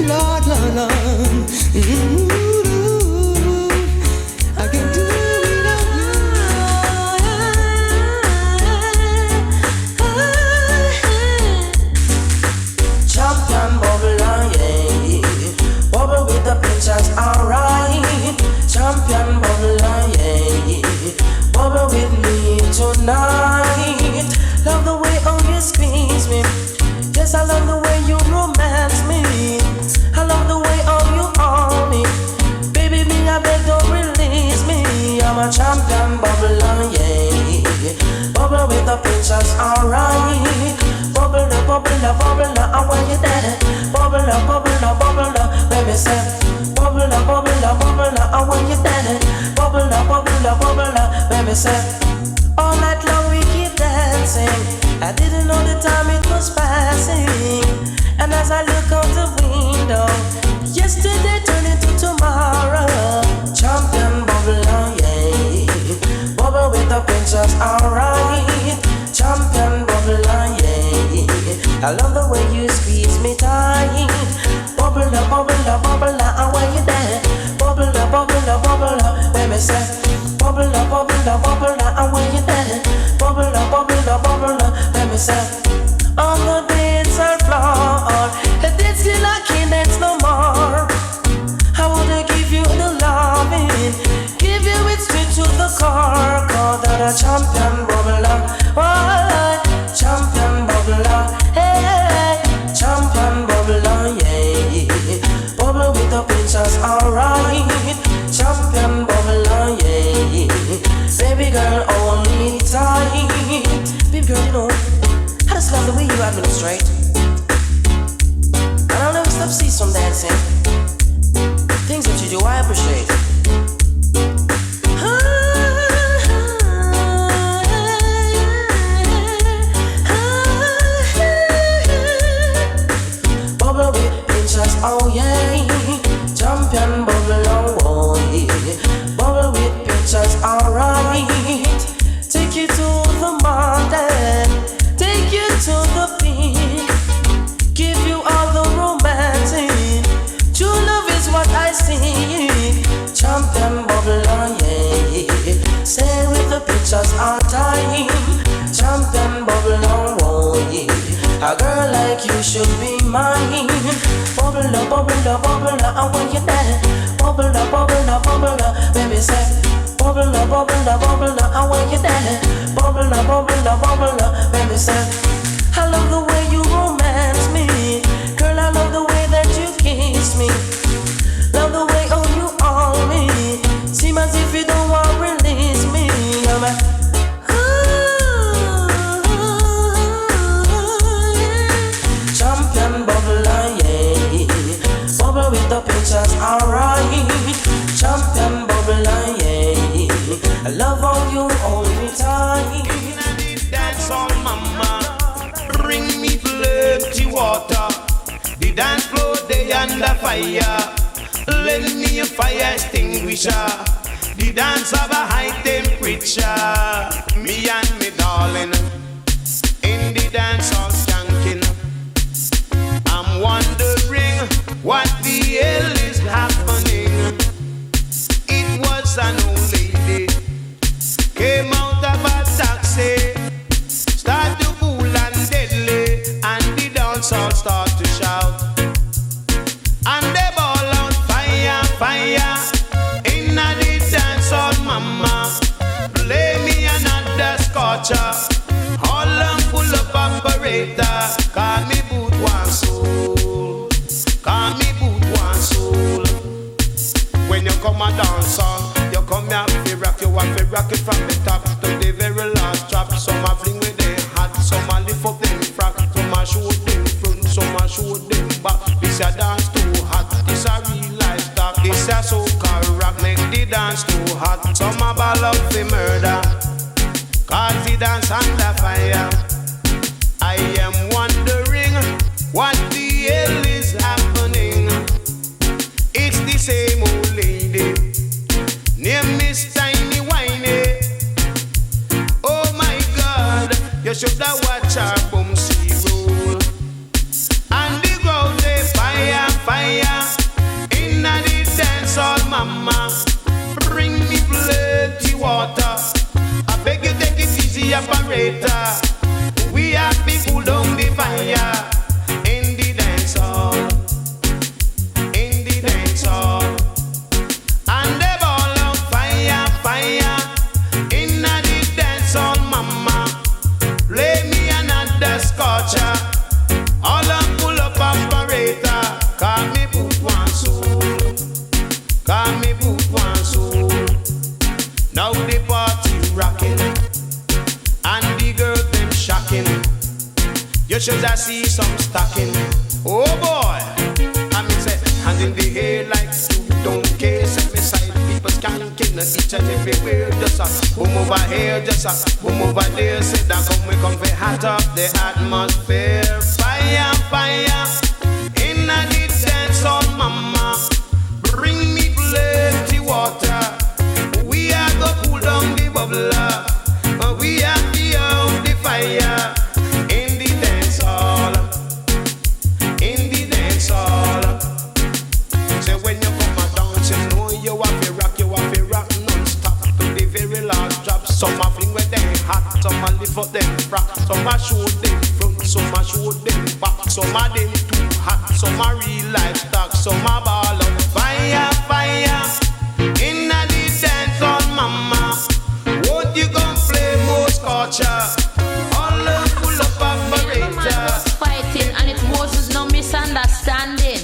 Speaker 4: Lord, Lord, Lord. I can do without you. Champion bubble, yeah. Bubble with the pictures, alright. the pinchers, alright. Bubble up, I want you there. Bubble up, baby say. Bubble up, I want you there. Bubble up, baby say. All night long we keep dancing. I didn't know the time it was passing. And as I look out the window, yesterday turned into tomorrow. Champion bubble, yeah. Bubble with the pinchers, alright. Champion bubble, yeah. I love the way you squeeze me tight. Bubble, I want you there. Bubble, baby say. Bubble, I want you there. Bubble, let me say. On the dancehall floor, the dance till I can't dance no more. I wanna give you the loving, give you it straight to the core. Call that a champion bubbler, oh, champion bubbler, hey, champion bubbler, yeah. Bubble with the pinchers, alright. Champion bubbler, yeah. Baby girl, hold me tight. Baby girl, you know, I just love the way you administrate. And I'll never stop cease from dancing. Things that you do, I appreciate. Bubble with pinchers, oh yeah. Champion bubble, oh yeah. Bubble with pinchers, alright. Take you to the mountain, take you to the peak, give you all the romance. True love is what I see. Champion bubble, yeah. Stay with the pictures all time. Champion bubble, oh yeah. A girl like you should be mine. Bubble, I want you there. Bubble, baby say. Bubble, I want you there. Bubble, baby say. I love the way you romance me. Girl, I love the way that you kiss me. Love the way, oh, you own me. Seem as if you don't want to release me. I'm a, champion bubble, yeah. Bubble with the pictures, alright. Champion bubble, yeah. I love how you hold me tight.
Speaker 5: Dancehall mama, bring me plenty water. The dance floor they under fire. Lend me a fire extinguisher. The dance have a high temperature. Me and me darling in the dancehall skanking. I'm wondering what the hell is happening. It was an old lady came out of a taxi, start to cool and deadly, and the dancehall start to shout. And they ball out fire, fire, inna the dancehall mama. Play me another scorcher, all and full of operator. Call me boot one soul, call me boot one soul. When you come a dancehall, you come here to rock, you want to rock it from the top to the very last drop. Some a fling with them hot, some a lift up them frack, some a show them front, some a show them back. This a dance too hot, this a real livestock. This a soca rock, make the dance too hot. Some a ball out the murder, cause the dance under fire. I am wondering what the hell is happening. It's the same old lady, name Miss Tiny Whiny. Oh my God, you should have watched her boomsy roll. And the ground they fire, fire, inna the dancehall mama. Bring me plenty water. I beg you take it easy, operator. We have to cool down the fire in the dancehall. In the dancehall. And they ball out fire, fire, inna the dancehall mama. Play me another scorcher, all and pull up operator. Call me boot one soul, call me boot one soul. Now the party rocking, and the girl You should have see some stocking. Oh boy, I mean say, hand in the air like you don't care. Set me side, people skanking each and everywhere. Just a boom over here, just a boom over there. Say that we come for hot up the atmosphere. Fire, fire, in the dancehall, mama. Bring me plenty water. We are go cool down the bubbler. We are beyond the fire. In the dancehall. Say when you come a dance, you know you have to rock non-stop to the very last drop. Some a fling with them hot, some a lift up them frack, some a show them front, some a show them back, some a them too hot, some a real livestock, some a ball of fire, fire. In a the dancehall, mama, won't you come play more culture? All full of operator.
Speaker 7: Fighting and it was no misunderstanding.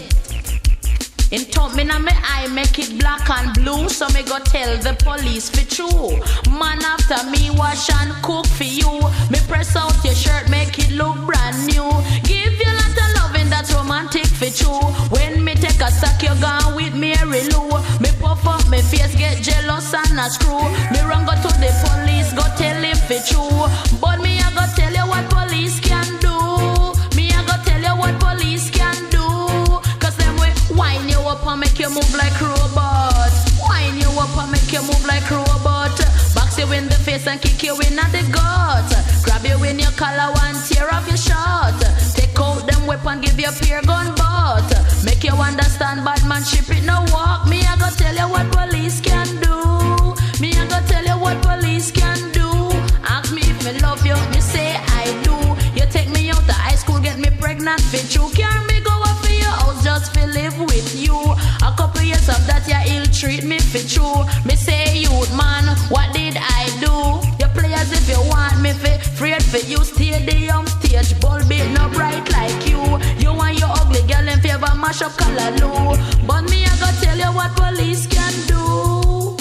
Speaker 7: In top me na me eye make it black and blue, so me go tell the police for true. Man after me wash and cook for you. Me press out your shirt make it look brand new. Give you lot of loving that's romantic for true. When me take a sack you gone with Mary Lou. Me puff up me face get jealous and a screw. Me run go to the police go tell him for true. But me I go tell you what police can do. Me I go tell you what police can do. Wind you up and make you move like robot. Wind you up and make you move like robot. Box you in the face and kick you in at the gut. Grab you in your collar and tear off your shirt. Take out them weapon, give you a peer gun butt. Make you understand badmanship it no walk. Me I go tell you what police can do. Me I go tell you what police can do. Ask me if me love you, me say I do. You take me out to high school, get me pregnant fit you. Carry me go up for your house just to live with you. A couple years of that you ill treat me for true. Me say youth man, what did I do? You play as if you want me for afraid for you. Stadium stage, bulb it no bright like you. You and your ugly girl in favor mash up Callaloo. But me I go tell you what police can do.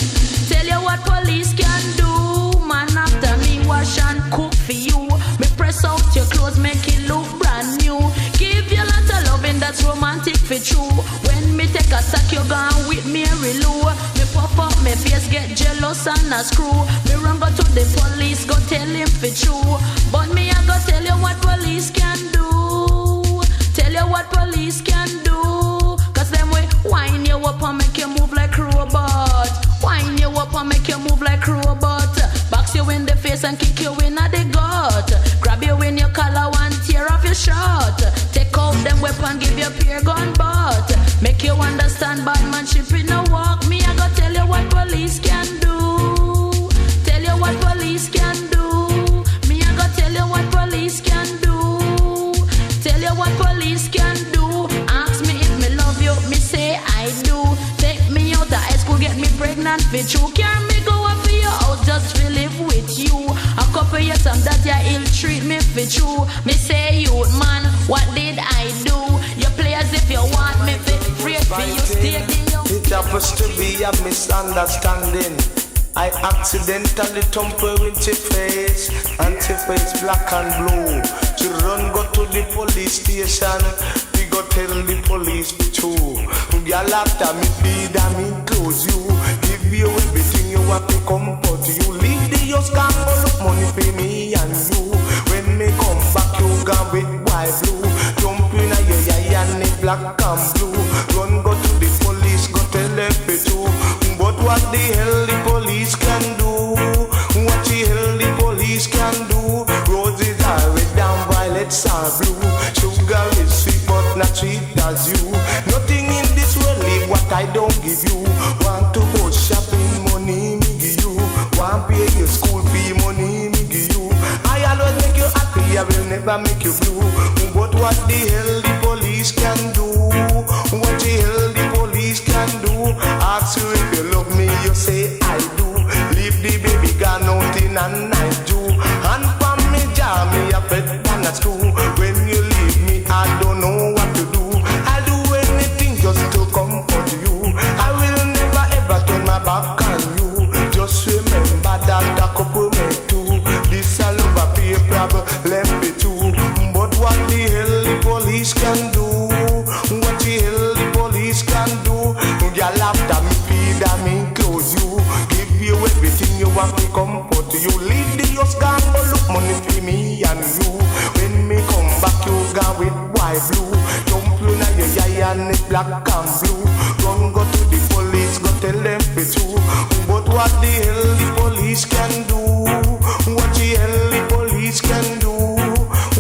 Speaker 7: Tell you what police can do. Man after me wash and cook for you. Me press out your clothes make it look brand new. Give you lot of loving that's romantic for true. When me take a sack you gone with Mary Lou. Me puff up me face get jealous and a screw. Me run go to the police go tell him for true. But me I go tell you what police can do. Tell you what police can do. Cause them way wind you up and make you move like robot. Wind you up and make you move like robot. Box you in the face and kick you in at the gut. Grab you in your collar and tear off your shirt. Take out them weapon, give you a peer gun butt. Make you understand badmanship in no walk. Me I go tell you what police can do. Tell you what police can do. Me I go tell you what police can do. Tell you what police can do. Ask me if me love you, me say I do. Take me out of high school, get me pregnant with you. Carry me go up for your house just to live with you. A couple years of that you ill treat me for true. Me say youth man, what did I do? You play as if you want me for free for you stadium.
Speaker 2: It happens to be a misunderstanding. I accidentally tumble with your face, and your face black and blue. To run go to the police station, we go tell the police the truth. Girl after me feed and me close you, give you everything you want to comfort you. Leave the house, come look money for me and you. When me come back you gone with white blue. Jump in a your and the black and blue. Run go to the police, go tell them the truth. But what the hell the police can do? What the hell the police can do? Roses are red and violets are blue. Sugar is sweet but not sweet as you. Nothing in this world leave what I don't give you. Want to go shopping, money me give you. Want pay your school fee, money me give you. I always make you happy, I will never make you blue. But what the hell the police can do? What the hell the police can do? Ask you if you love me, you say I do. Leave the baby gone out in a night do. And from me jar me a pet and a screw. When you leave me, I don't know what to do. I'll do anything just to comfort you. I will never ever turn my back on you. Just remember that a couple made two. This a love a paper left me too. But what
Speaker 1: want to comfort you. Leave the house gone, but look money for me and you. When me come back, you gone with white blue. Jump you now your eye and it black and blue. Run go to the police, go tell them for true. But what the hell the police can do? What the hell the police can do?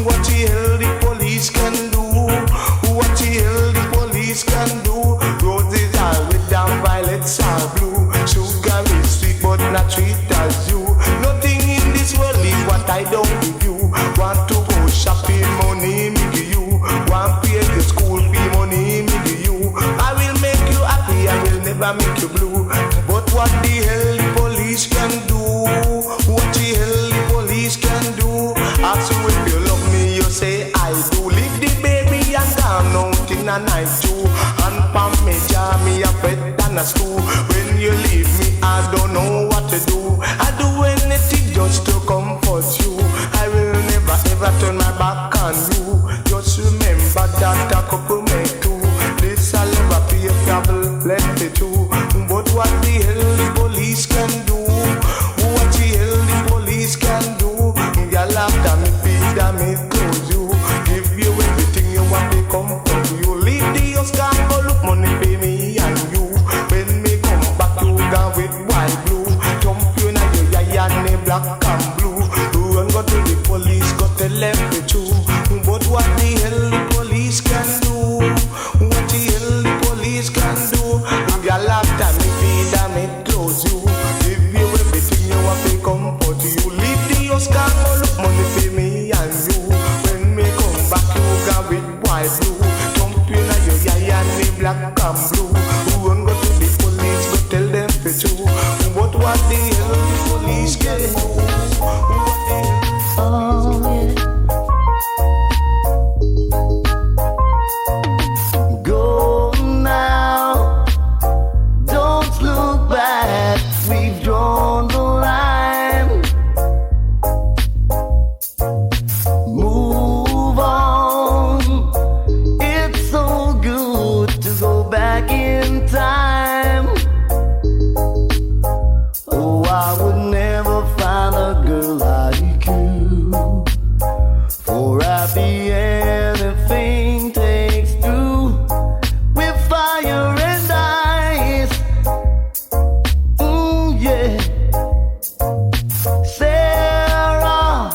Speaker 1: What the hell the police can do? What the hell the police can do? Roses are red and violets are blue. Sugar is sweet but not sweet as you. Nothing in this world is what I don't give you. Want to go shopping, money me give you. Want pay your school fee, money me give you. I will make you happy, I will never make you blue. But what the hell the police can do? What the hell the police can do? Ask you if you love me, you say I do. Leave the baby and gone out in a night too. And pam me jar me a pet and a stew. When you leave me, I don't know what to do. I do anything just to comfort you. I will never ever turn my back on you. Just remember that a couple make two. This I'll never be a trouble, let me too. But what the hell the police can do? What the hell the police can do? Y'all after me, feed and me clothes you. Give you everything you want to comfort you. Leave the house gone, go look money pay me and you. When me come back, you gone with white blue. Jump you now your eye and me black and blue. Run go to the police, go tell them the truth. But what the hell the police can do? What the hell the police can do? Y'all after me, feed and me clothes you. Give you everything you want to comfort you. Leave the house gone, go look money pay me and you. When me come back, you gone with white blue. Jump you now your eye and me black and blue. Run go to the police, go tell them the truth. But what the hell the police can do?
Speaker 2: Oh yeah. Go now, don't look back. We've drawn the line. Move on. It's so good to go back in time. Oh, I would never find a girl like you. For I'd be anything takes two with fire and ice. Yeah. Sarah,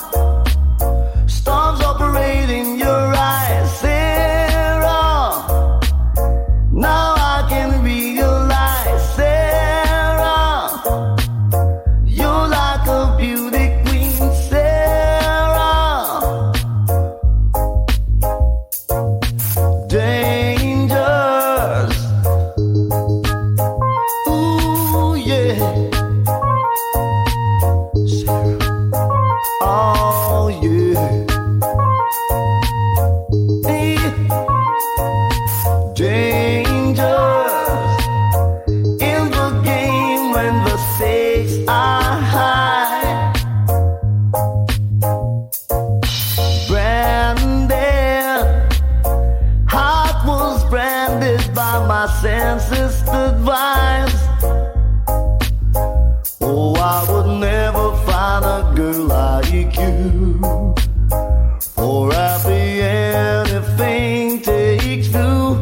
Speaker 2: storms operate in your eyes. Sarah, now I can realize. Sarah, you're like a beauty queen. Sarah, dangers. Ooh yeah. Oh yeah. Hey. Dangers in the game when the stakes are high. Branded, heart was branded by my senses advice. Oh, I would never find a girl like you. Or I'd be anything takes two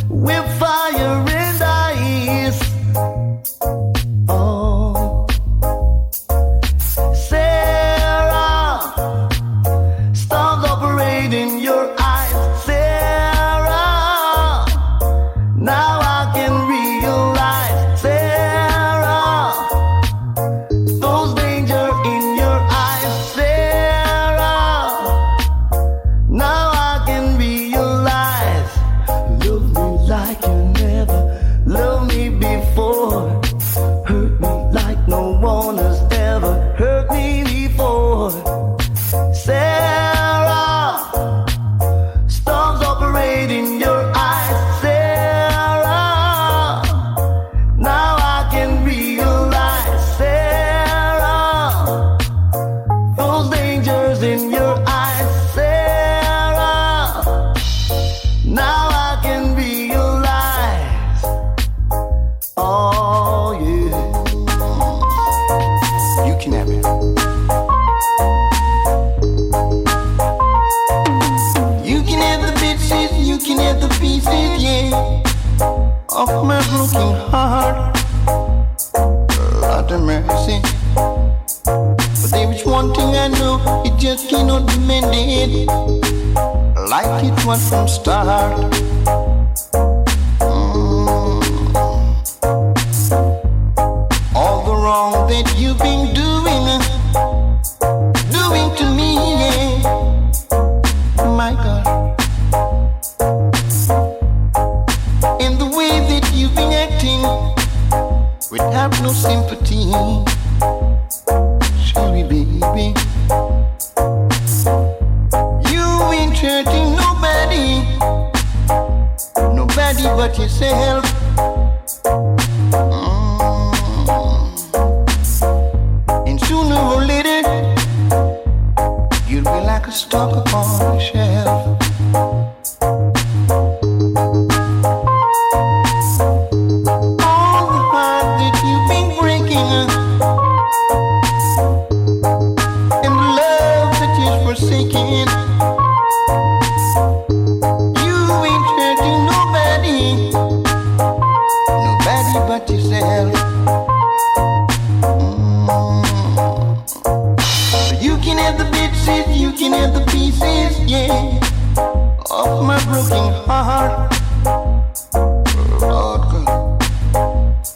Speaker 2: with fire and ice. Oh,
Speaker 1: can have it. You can have the bits, you can have the pieces, yeah, of my broken heart. Lord have mercy. But there is one thing I know, it just cannot be mended like it was from start. All the wrong that you've been doing to me, yeah. My God. And the way that you've been acting without no sympathy, Sherry baby, you ain't hurting nobody but yourself. And sooner or later, you'll be like a stock upon a shelf. All the heart that you've been breaking, and the love that is forsaken, you ain't hurting nobody but yourself. You can have the bits, you can have the pieces, yeah, of my broken heart. Lord God.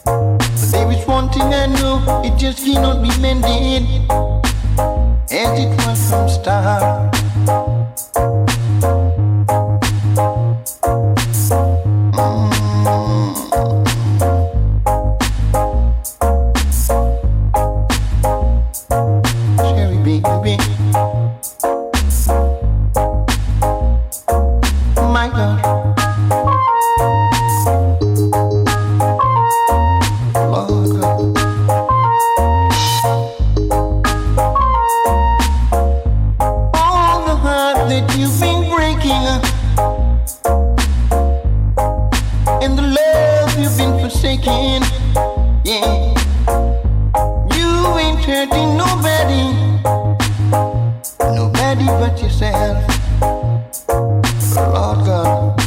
Speaker 1: But there is one thing I know, it just cannot be mended as it was from start. Sherry baby, my God, Lord God. All the heart that you've been breaking, and the love you've been forsaken, yeah. You ain't hurting nobody but yourself, Lord God.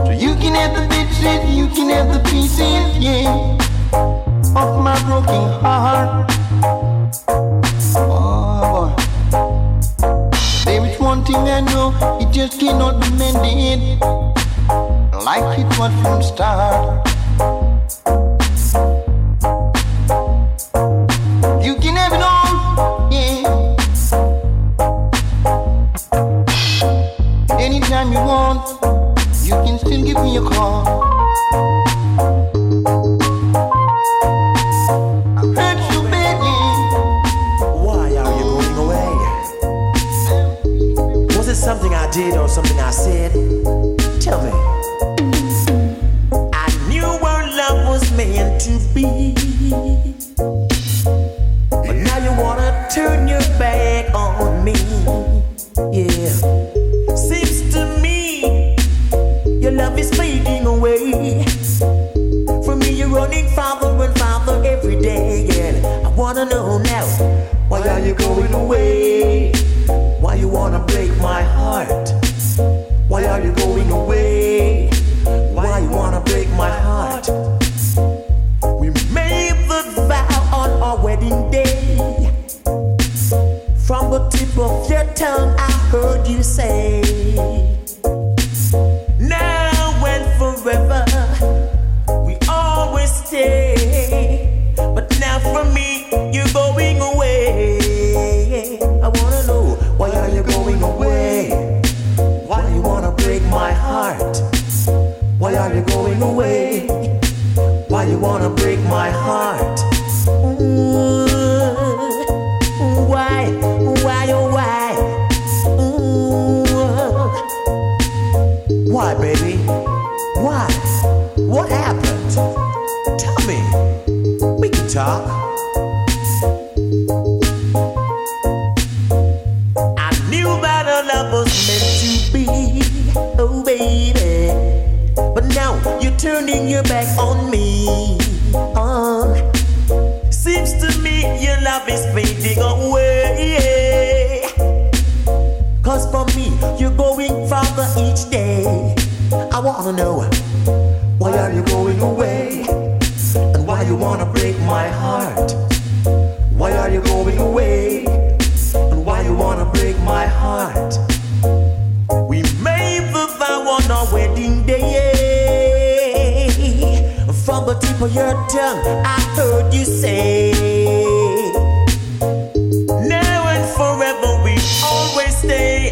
Speaker 1: So you can have the bits, you can have the pieces, yeah, of my broken heart. Oh boy. There is one thing I know, it just cannot be mended like it was from start. You can have it all, yeah. Anytime you want, you can still give me a call. I hurt you badly.
Speaker 8: Why are you going away? Was it something I did or something I said? Tell me. I knew our love was meant to be, but now you wanna turn your back on me. Yeah. Seems to me your love is fading away. From me you're running farther and farther every day. And I wanna know now, why are you going away? Why you wanna break my heart? Why are you going away? Why you wanna break my heart? We made the vow on our wedding day. From the tip of your tongue I heard you say, now and forever we always stay. But now from me you're going away. I wanna know, why are you going away? Why you wanna break my heart? Why are you going away? Why you wanna break my heart? Why, oh why? Why, baby? Why? What happened? Tell me. We can talk. I knew that our love was meant to be, oh baby. But now you're turning your back on me. Seems to me wanna know, why are you going away? And why you wanna break my heart? Why are you going away? And why you wanna break my heart? We made the vow on our wedding day. From the tip of your tongue, I heard you say, now and forever we always stay.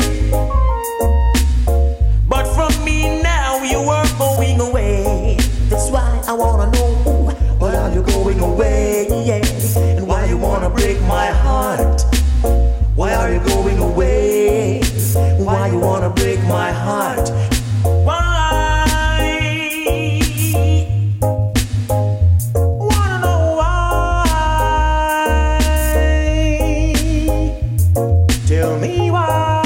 Speaker 8: But from me now you are going away. That's why I wanna know, why are you going away? Yeah. And why you wanna break my heart? Why are you going away? Why you wanna break my heart? Why? Wanna know why? Tell me why.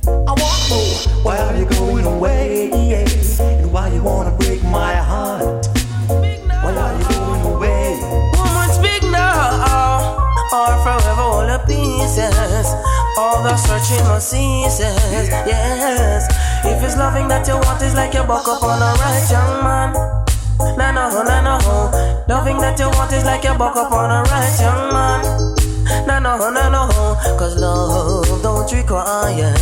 Speaker 8: I wanna know, why are you going away? Yeah. And why you wanna break my heart? Why are you going away?
Speaker 4: Woman, speak now, or forever all the pieces. All the searching must cease. Yes, if it's loving that you want, it's like you buck up on a right young man. No, no, no, no. Loving that you want is like you buck up on a right young man. No, no, no, no. Cause love don't require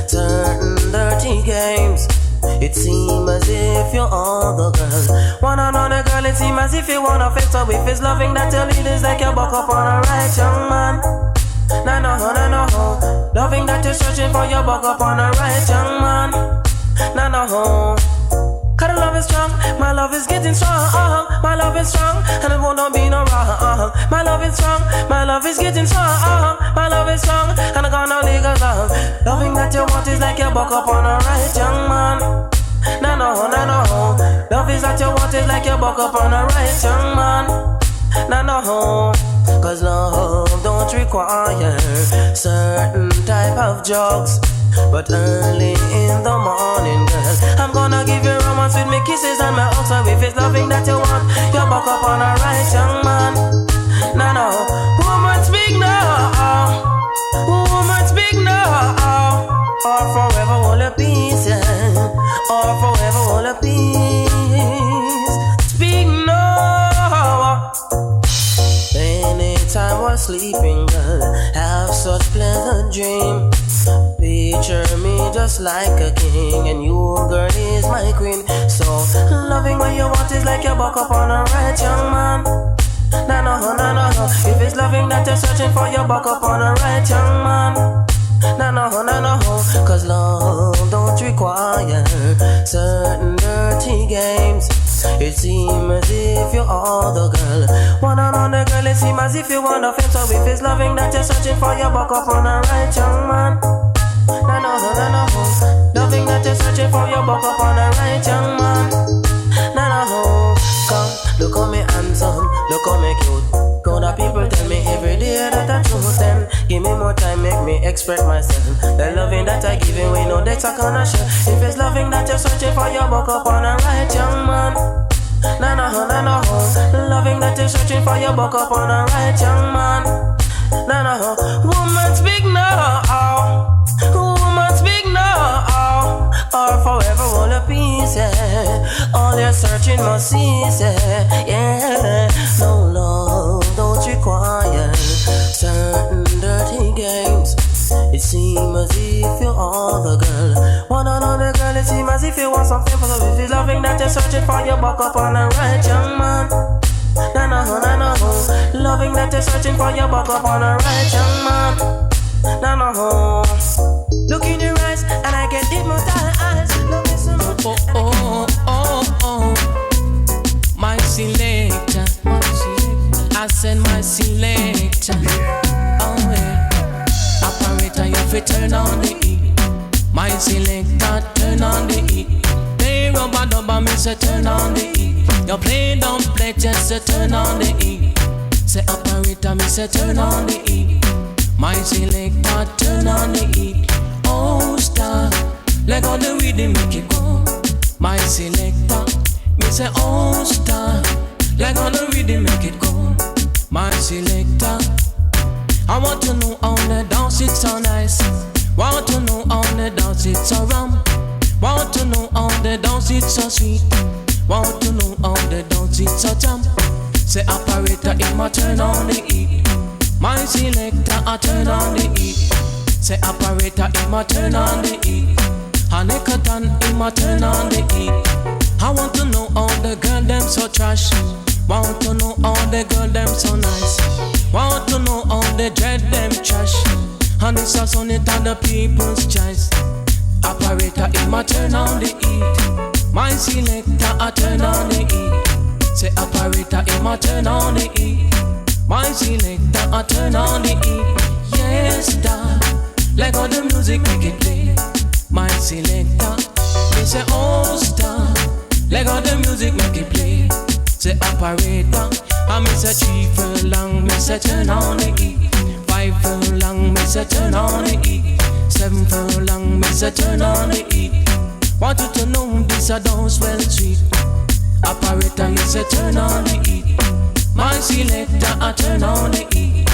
Speaker 4: certain dirty games. It seems as if you're all the girls. One another girl, it seems as if you wanna fix her. If it's loving that you lead, is like you buck up on a right young man. No, no, no, no. Loving that you're searching for, you buck up on a right young man. No, no. Cause the love is strong, my love is getting strong. My love is strong, and it won't be no wrong. My love is strong, my love is getting strong. My love is strong, and I'm gonna leave us long. Loving that you want is like you buck up on a right young man. No, no, no, no. Love is that you want is like you buck up on a right young man. No, no. Cause love don't require certain type of drugs. But early in the morning, girl, I'm gonna give you romance with me kisses and my hugs. So if it's loving that you want, you buck up on a right young man. No, no. Woman, speak now. Woman, speak now. Or forever all a peace, or forever all a peace. Speak now. Anytime we're sleeping, girl, have such pleasant dream. Picture me just like a king, and you, girl, is my queen. So loving what you want is like you buck up on a right young man. No, no, no, no. If it's loving that you're searching for, you buck up on a right young man. No, no, no, no. Cause love don't require certain dirty games. It seems as if you're all the girl. One another girl, it seems as if you wanna feel. So if it's loving that you're searching for, you buck up on a right young man. No, no, no, no, no. Loving that you're searching for, you buck up on a right young man. No, no. Come, look how me handsome, look how me cute. Crowd of people tell me every day that I truth. Then give me more time, make me express myself. The loving that I give away, no that's I can't share. If it's loving that you're searching for, you buck up on a right young man. No, no, no, no. Loving that you're searching for, you buck up on a right young man. No, no. Woman, speak now. Woman, speak now. Or forever all a peace. All your searching must cease. Yeah. No love don't require certain dirty games. It seems as if you're all the girl. One another girl, it seems as if you want something for the if it's loving that you're searching for, you buck up on a right young man. No, no, no, no. Loving that you're searching for, you buck up on a right young man. No, no. Look in your eyes, and I get hypnotized. Love me so much.
Speaker 9: Oh, oh, oh, oh. My selector. I send my selector. Oh, yeah. Operator, you fi turn on the E. My selector, turn on the E. Play rubber dubber, me say turn on the E. You play don't play, just say turn on the E. Say operator, me say turn on the E. My selector, turn on the E. Oh star, let go the rhythm, make it go. My selector, me say oh star, let go the rhythm, make it go. My selector, I want to know how the dance it's so nice. Want to know how the dance it's so rum. Want to know how the dance it's so sweet. Want to know how the dance it's so jump. Say operator, it ma turn on the heat. My selector, I turn on the heat. Say operator, it ma turn on the heat. And Eccleton, it ma turn on the heat. I want to know how the girl them so trash. Want to know how the girl them so nice. Want to know how the dread them trash. And it's a on it and the people's choice. Operator, it ma turn on the heat. My selector, I turn on the heat. Say operator, it ma turn on the heat. My selector, I turn on the heat. Yes, da. Like all the music make it play. My selector, they say oh star. Like all the music make it play. Say operator, I miss a 3 furlong, miss a turn on the heat. 5 furlong, miss a turn on the heat. 7 furlong, miss a turn on the heat. Want you to know this a dance well sweet. Operator, miss a turn on the heat. My selector, I turn on the heat.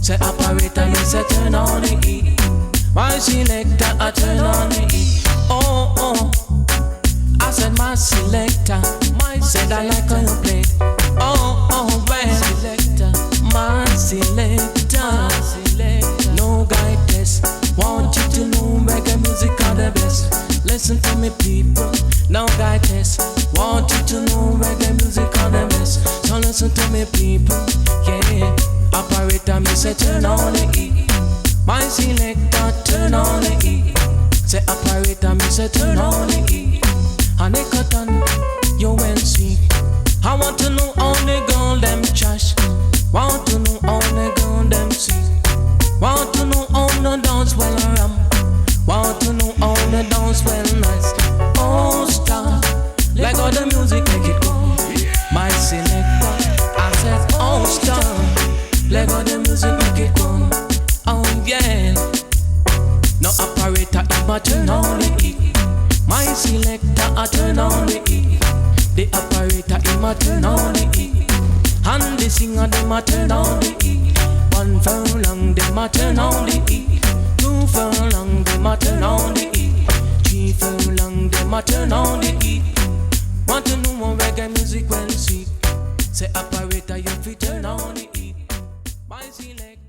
Speaker 9: Say operator, miss a turn on the heat. My selector, I turn on the heat. Oh, oh, I said my selector. Said I like how you play. Oh, oh, well, selector. My selector. No guy test. Want you to know reggae music are the best. Listen to me people, no guy test. Want you to know reggae music are the best. So listen to me people, yeah. Operator, me say turn on the heat. My selector, turn on the heat. Say operator, me say turn on the heat. And Eccleton, you went sweet. I want to know how the girl them trash. Want to know how the girl them sweet. Want to know how the dance well ram. Want to know how the dance well nice. Oh star, like all the music make it go. My selector, I said oh star, like all the music make it go. Oh yeah. No operator, it ma turn on the heat. My selector, I turn on the heat. The operator, it ma turn on the heat. And the singer, they ma turn on the heat. 1 furlong, they ma turn on the heat. 2 furlong, they ma turn on the heat. 3 furlong, they ma turn on the heat. Want to know more reggae music well sweet. Say operator, you fi turn on the heat. My selector.